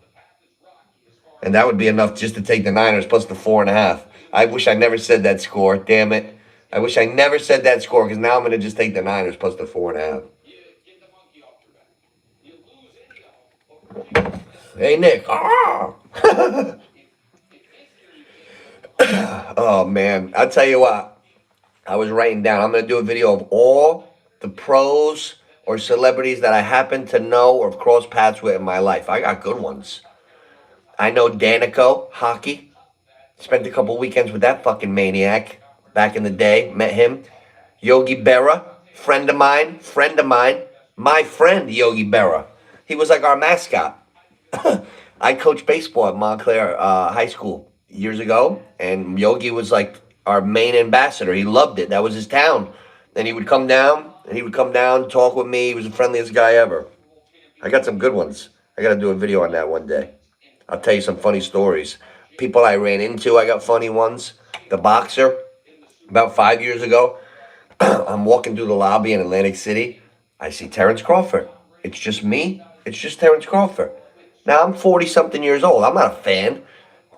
And that would be enough just to take the Niners plus the 4.5. I wish I never said that score. Damn it. I wish I never said that score because now I'm going to just take the Niners plus the 4.5. Hey, Nick. Oh, man. I'll tell you what. I was writing down. I'm going to do a video of all the pros or celebrities that I happen to know or have crossed paths with in my life. I got good ones. I know Danico, hockey. Spent a couple weekends with that fucking maniac back in the day. Met him. Yogi Berra, friend of mine. My friend Yogi Berra. He was like our mascot. I coached baseball at Montclair High School years ago, and Yogi was like our main ambassador. He loved it. That was his town. And he would come down, talk with me. He was the friendliest guy ever. I got some good ones. I got to do a video on that one day. I'll tell you some funny stories. People I ran into, I got funny ones. The boxer, about 5 years ago, I'm walking through the lobby in Atlantic City. I see Terrence Crawford. It's just me. It's just Terrence Crawford. Now, I'm 40-something years old. I'm not a fan.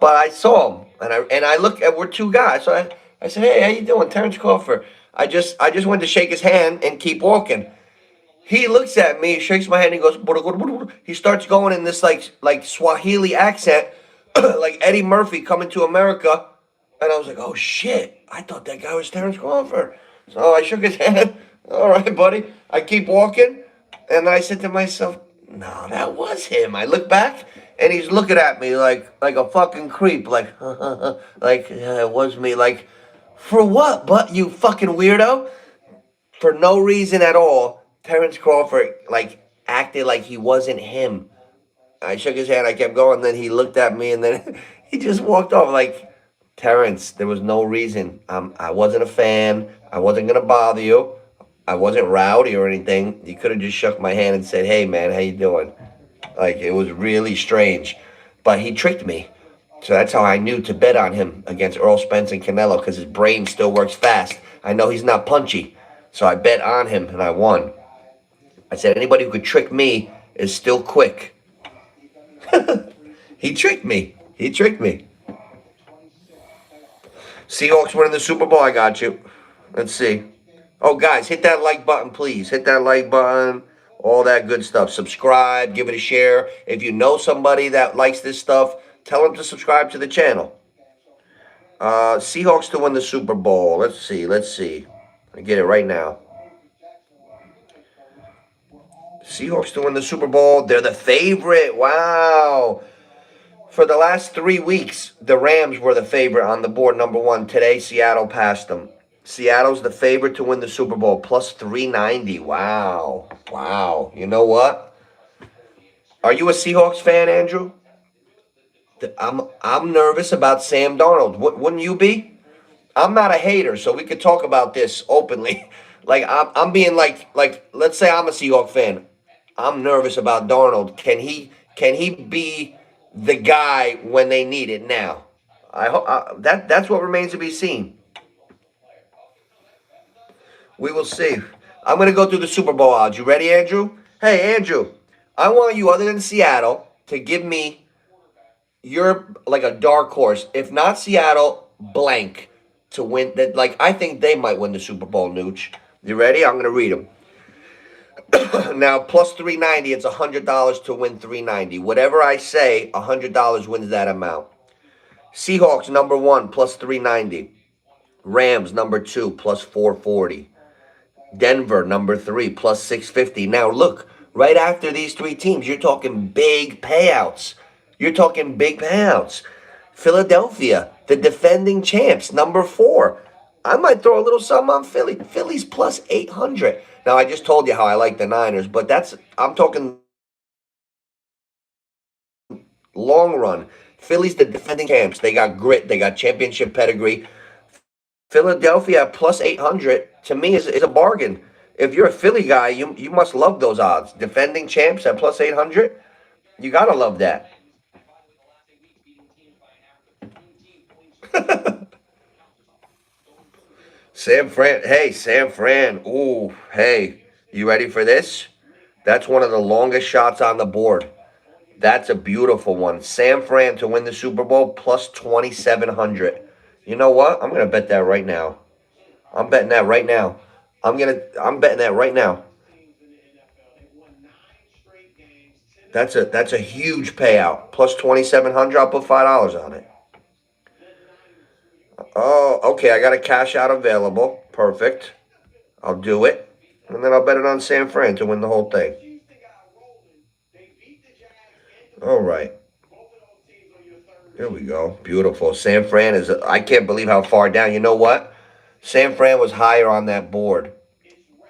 But I saw him, and I look at, we're two guys. So I said, hey, how you doing? Terrence Crawford. I just wanted to shake his hand and keep walking. He looks at me, shakes my hand, and he goes, "Buddha, buddha, buddha, buddha." He starts going in this like Swahili accent, like Eddie Murphy coming to America. And I was like, oh shit, I thought that guy was Terrence Crawford. So I shook his hand. All right, buddy. I keep walking, and then I said to myself, no, that was him. I look back, and he's looking at me like a fucking creep, like yeah, it was me. Like, for what? But you fucking weirdo. For no reason at all, Terrence Crawford acted like he wasn't him. I shook his hand. I kept going. Then he looked at me, and then he just walked off. Like, Terrence, there was no reason. I wasn't a fan. I wasn't gonna bother you. I wasn't rowdy or anything. You could have just shook my hand and said, "Hey, man, how you doing?" Like, it was really strange, but he tricked me. So that's how I knew to bet on him against Earl Spence and Canelo, because his brain still works fast. I know he's not punchy, so I bet on him and I won. I said anybody who could trick me is still quick. He tricked me. Seahawks winning the Super Bowl. I got you. Let's see. Oh, guys, hit that like button, please. Hit that like button. All that good stuff. Subscribe. Give it a share. If you know somebody that likes this stuff, tell them to subscribe to the channel. Seahawks to win the Super Bowl. Let's see. I get it right now. Seahawks to win the Super Bowl. They're the favorite. Wow. For the last 3 weeks, the Rams were the favorite on the board, number one. Today, Seattle passed them. Seattle's the favorite to win the Super Bowl, plus 390. Wow. You know what? Are you a Seahawks fan, Andrew? I'm nervous about Sam Darnold. Wouldn't you be? I'm not a hater, so we could talk about this openly. Like, I'm being like let's say I'm a Seahawks fan. I'm nervous about Darnold. Can he be the guy when they need it now? I hope that's what remains to be seen. We will see. I'm going to go through the Super Bowl odds. You ready, Andrew? Hey, Andrew, I want you, other than Seattle, to give me your like a dark horse. If not Seattle, blank to win. That like I think they might win the Super Bowl. Nooch, you ready? I'm gonna read them. Now plus 390. It's $100 to win 390. Whatever I say, $100 wins that amount. Seahawks number one plus 390. Rams number two plus 440. Denver number three plus 650. Now look, right after these three teams, you're talking big payouts. You're talking big payouts. Philadelphia, the defending champs, number four. I might throw a little something on Philly. Philly's plus 800. Now I just told you how I like the Niners, but I'm talking long run. Philly's the defending champs. They got grit. They got championship pedigree. Philadelphia plus 800 to me is a bargain. If you're a Philly guy, you must love those odds. Defending champs at plus 800, you gotta love that. San Fran. Ooh, hey, you ready for this? That's one of the longest shots on the board. That's a beautiful one. San Fran to win the Super Bowl plus 2,700. You know what? I'm gonna bet that right now. I'm betting that right now. I'm betting that right now. That's a huge payout. Plus 2,700. I'll put $5 on it. Oh, okay. I got a cash out available. Perfect. I'll do it. And then I'll bet it on San Fran to win the whole thing. All right. Here we go. Beautiful. San Fran is, I can't believe how far down. You know what? San Fran was higher on that board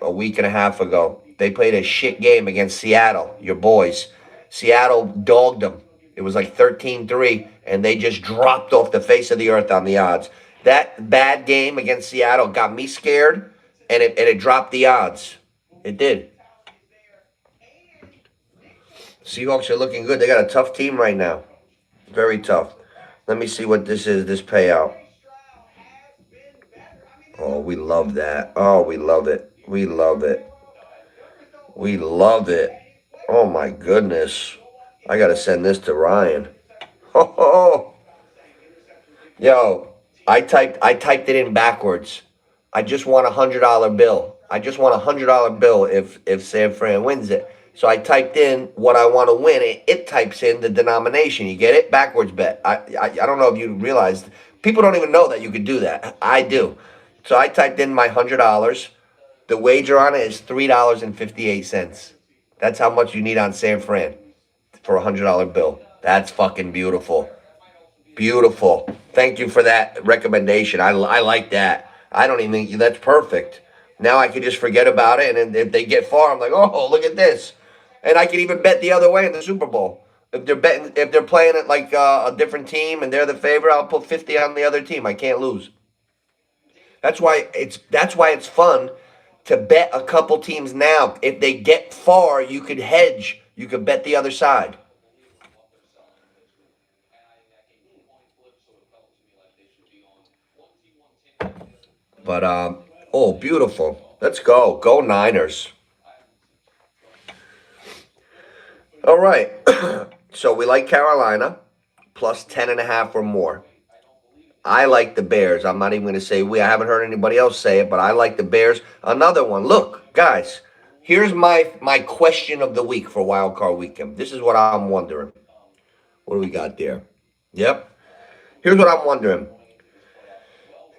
a week and a half ago. They played a shit game against Seattle, your boys. Seattle dogged them. It was like 13-3, and they just dropped off the face of the earth on the odds. That bad game against Seattle got me scared, and it dropped the odds. It did. Seahawks are looking good. They got a tough team right now. Very tough. Let me see what this is, this payout. Oh, we love that. Oh, we love it. We love it. We love it. Oh, my goodness. I got to send this to Ryan. Oh, yo, I typed it in backwards. I just want $100 bill. I just want $100 bill if San Fran wins it. So I typed in what I want to win. It types in the denomination. You get it? Backwards bet. I don't know if you realized. People don't even know that you could do that. I do. So I typed in my $100. The wager on it is $3.58. That's how much you need on San Fran for a $100 bill. That's fucking beautiful. Beautiful. Thank you for that recommendation. I like that. I don't even think that's perfect. Now I can just forget about it, and if they get far, I'm like, oh, look at this. And I can even bet the other way in the Super Bowl. If they're playing it like a different team and they're the favorite, I'll put 50 on the other team. I can't lose. That's why it's fun to bet a couple teams now. If they get far, you could hedge. You could bet the other side. But oh, beautiful. Let's go. Go Niners. All right. So we like Carolina plus 10.5 or more. I like the Bears. I'm not even going to say we. I haven't heard anybody else say it, but I like the Bears. Another one. Look, guys, here's my question of the week for Wild Card Weekend. This is what I'm wondering. What do we got there? Yep. Here's what I'm wondering.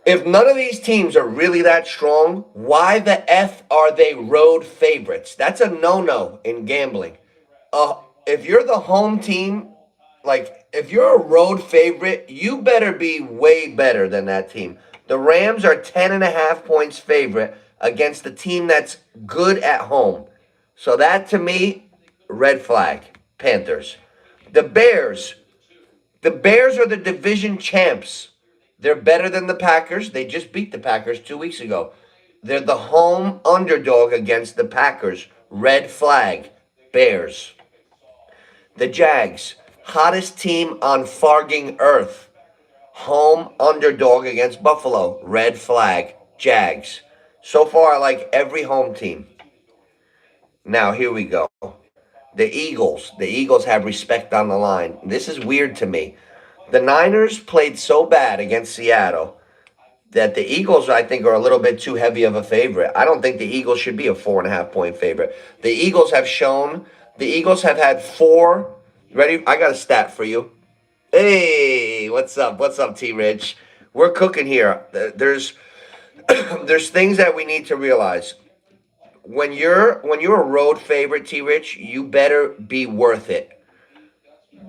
If none of these teams are really that strong, why the F are they road favorites? That's a no-no in gambling. If you're the home team, like if you're a road favorite, you better be way better than that team. The Rams are 10.5 points favorite against the team that's good at home. So that to me, red flag. Panthers. The Bears. The Bears are the division champs. They're better than the Packers. They just beat the Packers 2 weeks ago. They're the home underdog against the Packers. Red flag. Bears. The Jags, hottest team on farging earth. Home underdog against Buffalo. Red flag. Jags. So far, I like every home team. Now, here we go. The Eagles have respect on the line. This is weird to me. The Niners played so bad against Seattle that the Eagles, I think, are a little bit too heavy of a favorite. I don't think the Eagles should be a 4.5 point favorite. The Eagles have had four. Ready? I got a stat for you. Hey, what's up? What's up, T Rich? We're cooking here. There's things that we need to realize. When you're a road favorite, T Rich, you better be worth it.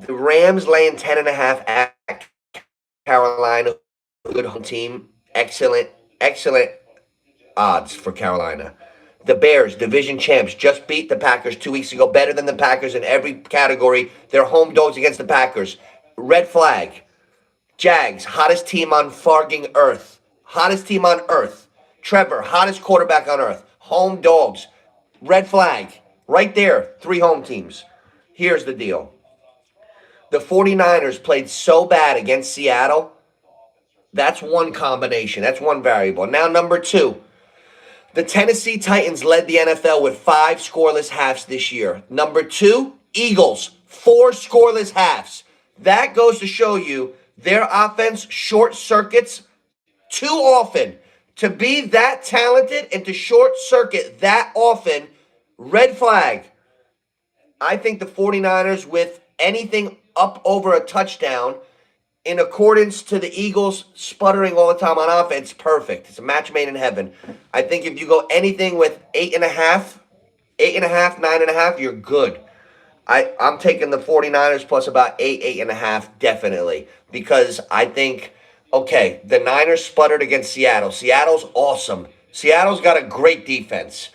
The Rams laying 10.5 at Carolina, good home team. Excellent odds for Carolina. The Bears, division champs, just beat the Packers 2 weeks ago. Better than the Packers in every category. They're home dogs against the Packers. Red flag. Jags, hottest team on farging earth. Hottest team on earth. Trevor, hottest quarterback on earth. Home dogs. Red flag. Right there. 3 home teams. Here's the deal. The 49ers played so bad against Seattle. That's one combination. That's one variable. Now, number 2. The Tennessee Titans led the NFL with 5 scoreless halves this year. Number 2, Eagles, 4 scoreless halves. That goes to show you their offense short circuits too often. To be that talented and to short circuit that often, red flag. I think the 49ers, with anything up over a touchdown, in accordance to the Eagles sputtering all the time on offense, perfect. It's a match made in heaven. I think if you go anything with 8.5, 9.5, you're good. I'm taking the 49ers plus about 8.5, definitely. Because I think, okay, the Niners sputtered against Seattle. Seattle's awesome. Seattle's got a great defense.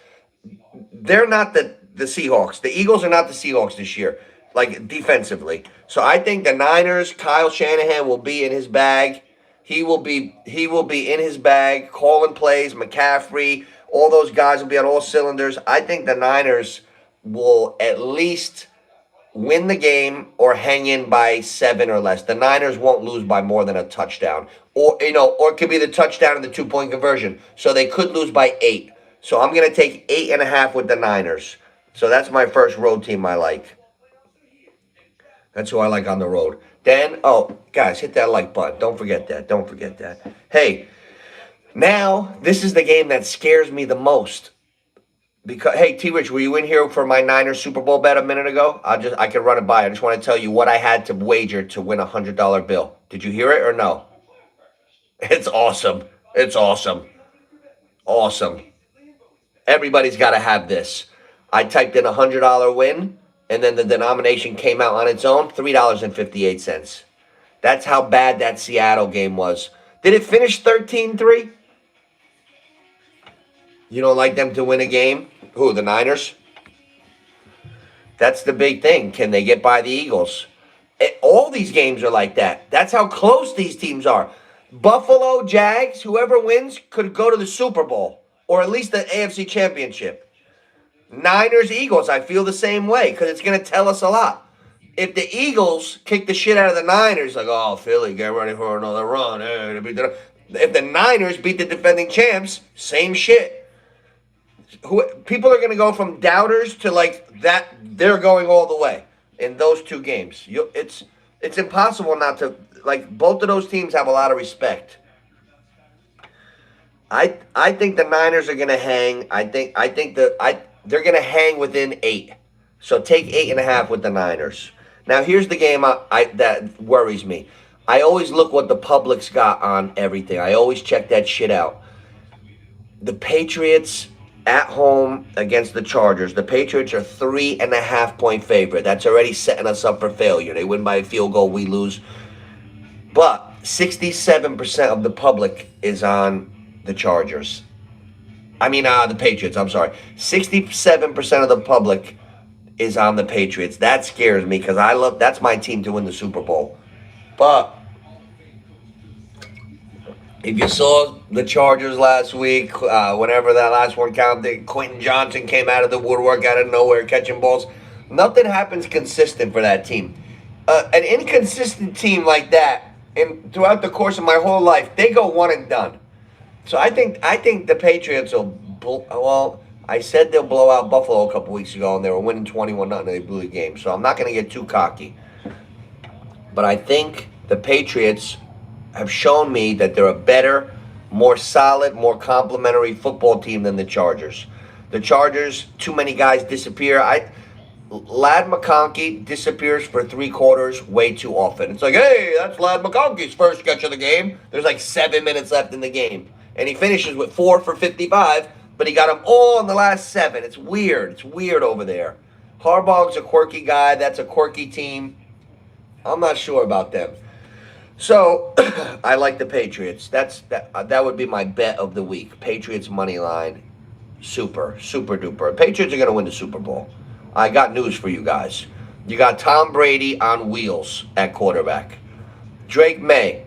They're not the Seahawks. The Eagles are not the Seahawks this year, like defensively. So I think the Niners, Kyle Shanahan will be in his bag. He will be in his bag, calling plays, McCaffrey, all those guys will be on all cylinders. I think the Niners will at least win the game or hang in by 7 or less. The Niners won't lose by more than a touchdown. Or it could be the touchdown and the 2-point conversion. So they could lose by 8. So I'm going to take 8.5 with the Niners. So that's my first road team I like. That's who I like on the road. Then, guys, hit that like button. Don't forget that. Don't forget that. Hey, now this is the game that scares me the most. Because, hey, T-Rich, were you in here for my Niners Super Bowl bet a minute ago? I can run it by. I just want to tell you what I had to wager to win a $100 bill. Did you hear it or no? It's awesome. It's awesome. Awesome. Everybody's got to have this. I typed in $100 win, and then the denomination came out on its own, $3.58. That's how bad that Seattle game was. Did it finish 13-3? You don't like them to win a game? Who, the Niners? That's the big thing. Can they get by the Eagles? All these games are like that. That's how close these teams are. Buffalo, Jags, whoever wins could go to the Super Bowl, or at least the AFC Championship. Niners, Eagles, I feel the same way because it's going to tell us a lot. If the Eagles kick the shit out of the Niners, like, oh, Philly, get ready for another run. If the Niners beat the defending champs, same shit. People are going to go from doubters to like that. They're going all the way in those 2 games. It's impossible not to like. Both of those teams have a lot of respect. I think the Niners are going to hang. They're going to hang within 8. So take 8.5 with the Niners. Now here's the game that worries me. I always look what the public's got on everything. I always check that shit out. The Patriots at home against the Chargers. The Patriots are 3.5-point favorite. That's already setting us up for failure. They win by a field goal, we lose. But 67% of the public is on the Chargers. The Patriots, I'm sorry. 67% of the public is on the Patriots. That scares me because that's my team to win the Super Bowl. But if you saw the Chargers last week, whenever that last one counted, Quentin Johnson came out of the woodwork out of nowhere catching balls. Nothing happens consistent for that team. An inconsistent team like that, and throughout the course of my whole life, they go one and done. So I think the Patriots will. Well, I said they'll blow out Buffalo a couple weeks ago, and they were winning 21-0, and they blew the game. So I'm not going to get too cocky. But I think the Patriots have shown me that they're a better, more solid, more complementary football team than the Chargers. The Chargers, too many guys disappear. Lad McConkey disappears for 3 quarters way too often. It's like, hey, that's Lad McConkey's first catch of the game. There's like 7 minutes left in the game. And he finishes with 4 for 55, but he got them all in the last 7. It's weird. It's weird over there. Harbaugh's a quirky guy. That's a quirky team. I'm not sure about them. So, I like the Patriots. That would be my bet of the week. Patriots money line. Super duper. Patriots are going to win the Super Bowl. I got news for you guys. You got Tom Brady on wheels at quarterback. Drake May,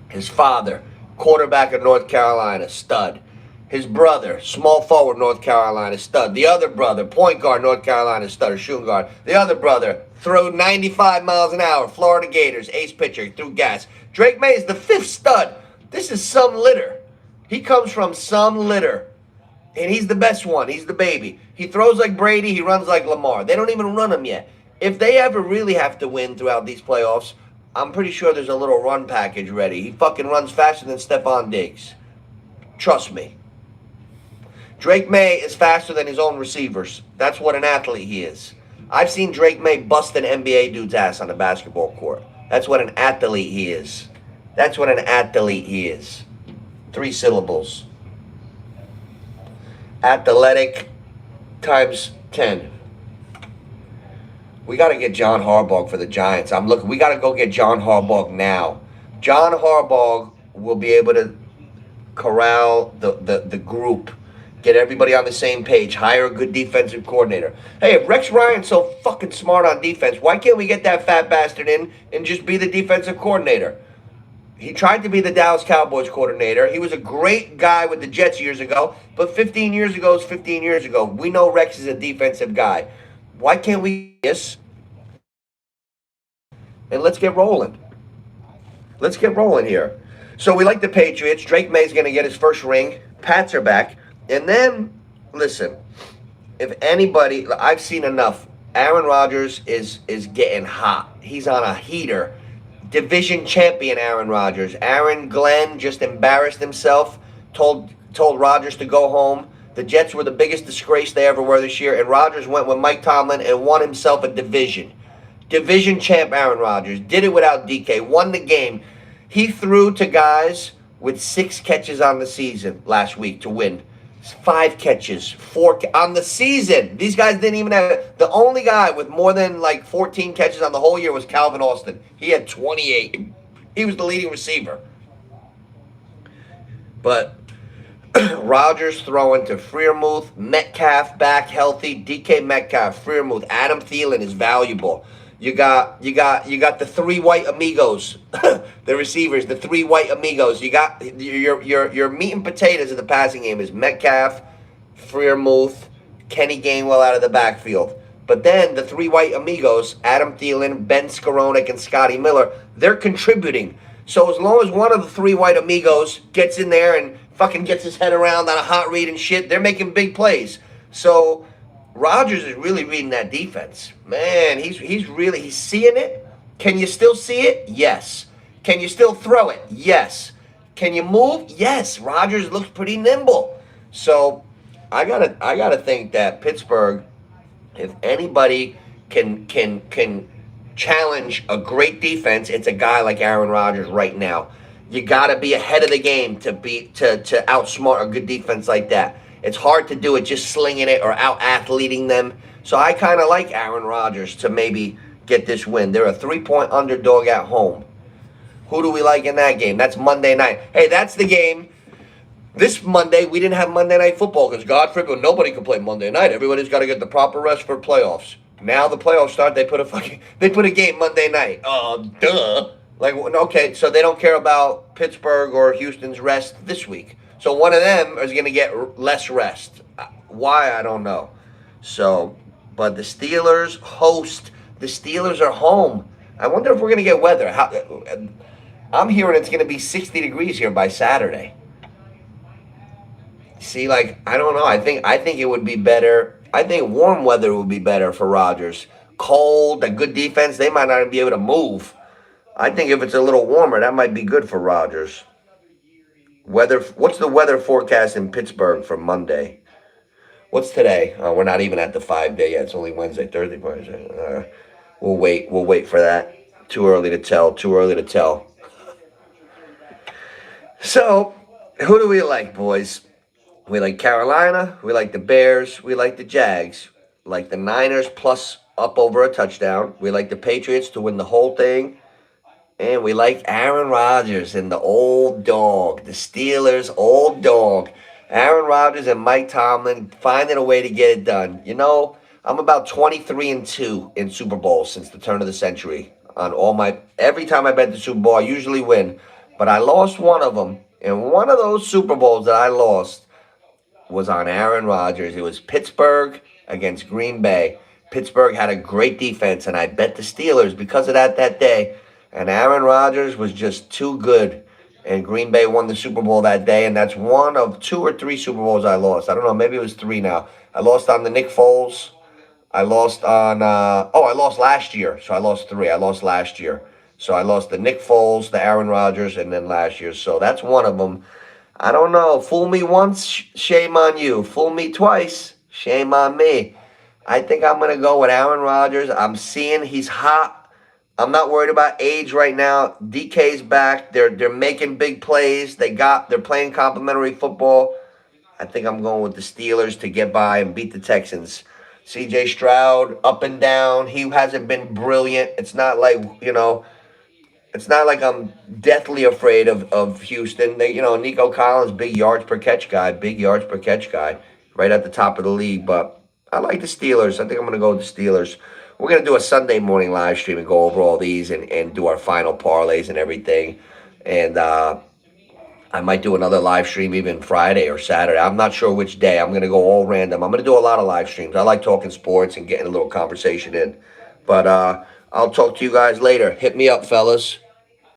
his father, quarterback of North Carolina, stud. His brother, small forward, North Carolina, stud. The other brother, point guard, North Carolina, stud, or shooting guard. The other brother, threw 95 miles an hour, Florida Gators, ace pitcher, threw gas. Drake May is the 5th stud. This is some litter. He comes from some litter. And he's the best one. He's the baby. He throws like Brady. He runs like Lamar. They don't even run him yet. If they ever really have to win throughout these playoffs, I'm pretty sure there's a little run package ready. He fucking runs faster than Stephon Diggs. Trust me. Drake May is faster than his own receivers. That's what an athlete he is. I've seen Drake May bust an NBA dude's ass on the basketball court. That's what an athlete he is. That's what an athlete he is. 3 syllables. Athletic times 10. We got to get John Harbaugh for the Giants. We got to go get John Harbaugh now. John Harbaugh will be able to corral the group, get everybody on the same page, hire a good defensive coordinator. Hey, if Rex Ryan's so fucking smart on defense, why can't we get that fat bastard in and just be the defensive coordinator? He tried to be the Dallas Cowboys coordinator. He was a great guy with the Jets years ago, but 15 years ago is 15 years ago. We know Rex is a defensive guy. Why can't we do this? And let's get rolling. Let's get rolling here. So we like the Patriots. Drake May's going to get his first ring. Pats are back. And then, listen, if anybody, I've seen enough. Aaron Rodgers is getting hot. He's on a heater. Division champion Aaron Rodgers. Aaron Glenn just embarrassed himself, told Rodgers to go home. The Jets were the biggest disgrace they ever were this year, and Rodgers went with Mike Tomlin and won himself a division. Division champ Aaron Rodgers. Did it without DK. Won the game. He threw to guys with 6 catches on the season last week to win. 5 catches, 4 on the season. These guys didn't even have. The only guy with more than like 14 catches on the whole year was Calvin Austin. He had 28. He was the leading receiver. But Rodgers throwing to Freiermuth, Metcalf back healthy, DK Metcalf, Freiermuth, Adam Thielen is valuable. You got the 3 white amigos, the receivers, the 3 white amigos. You got your meat and potatoes of the passing game is Metcalf, Freiermuth, Kenny Gainwell out of the backfield. But then the 3 white amigos, Adam Thielen, Ben Skowronek, and Scotty Miller, they're contributing. So as long as one of the 3 white amigos gets in there and fucking gets his head around on a hot read and shit, they're making big plays. So Rodgers is really reading that defense. Man, he's seeing it. Can you still see it? Yes. Can you still throw it? Yes. Can you move? Yes. Rodgers looks pretty nimble. So I gotta think that Pittsburgh, if anybody can challenge a great defense, it's a guy like Aaron Rodgers right now. You gotta be ahead of the game to outsmart a good defense like that. It's hard to do it just slinging it or out-athleting them. So I kind of like Aaron Rodgers to maybe get this win. They're a 3-point underdog at home. Who do we like in that game? That's Monday night. Hey, that's the game. This Monday, we didn't have Monday Night Football because, God forbid, nobody can play Monday night. Everybody's got to get the proper rest for playoffs. Now the playoffs start, they put a game Monday night. Oh, duh. Like, okay, so they don't care about Pittsburgh or Houston's rest this week. So one of them is going to get less rest. Why, I don't know. So, but the Steelers host. The Steelers are home. I wonder if we're going to get weather. I'm hearing it's going to be 60 degrees here by Saturday. See, like I don't know. I think it would be better. I think warm weather would be better for Rodgers. Cold, a good defense, they might not be able to move. I think if it's a little warmer, that might be good for Rodgers. Weather. What's the weather forecast in Pittsburgh for Monday? What's today? We're not even at the 5 day yet. It's only Wednesday, Thursday, Friday. We'll wait. We'll wait for that. Too early to tell. Too early to tell. So, who do we like, boys? We like Carolina. We like the Bears. We like the Jags. Like the Niners plus up over a touchdown. We like the Patriots to win the whole thing. And we like Aaron Rodgers and the old dog, the Steelers' old dog. Aaron Rodgers and Mike Tomlin finding a way to get it done. You know, I'm about 23-2 in Super Bowls since the turn of the century. On all my every time I bet the Super Bowl, I usually win, but I lost one of them. And one of those Super Bowls that I lost was on Aaron Rodgers. It was Pittsburgh against Green Bay. Pittsburgh had a great defense, and I bet the Steelers because of that day. And Aaron Rodgers was just too good. And Green Bay won the Super Bowl that day, and that's one of 2 or 3 Super Bowls I lost. I don't know, maybe it was 3 now. I lost on the Nick Foles. I lost on, I lost last year. So I lost 3. I lost last year. So I lost the Nick Foles, the Aaron Rodgers, and then last year. So that's one of them. I don't know. Fool me once, shame on you. Fool me twice, shame on me. I think I'm going to go with Aaron Rodgers. I'm seeing he's hot. I'm not worried about age right now. DK's back. They're making big plays. They're playing complimentary football. I think I'm going with the Steelers to get by and beat the Texans. CJ Stroud up and down. He hasn't been brilliant. It's not like, it's not like I'm deathly afraid of Houston. Nico Collins, big yards per catch guy, right at the top of the league. But I like the Steelers. I think I'm going to go with the Steelers. We're going to do a Sunday morning live stream and go over all these and do our final parlays and everything. And I might do another live stream even Friday or Saturday. I'm not sure which day. I'm going to go all random. I'm going to do a lot of live streams. I like talking sports and getting a little conversation in. But I'll talk to you guys later. Hit me up, fellas.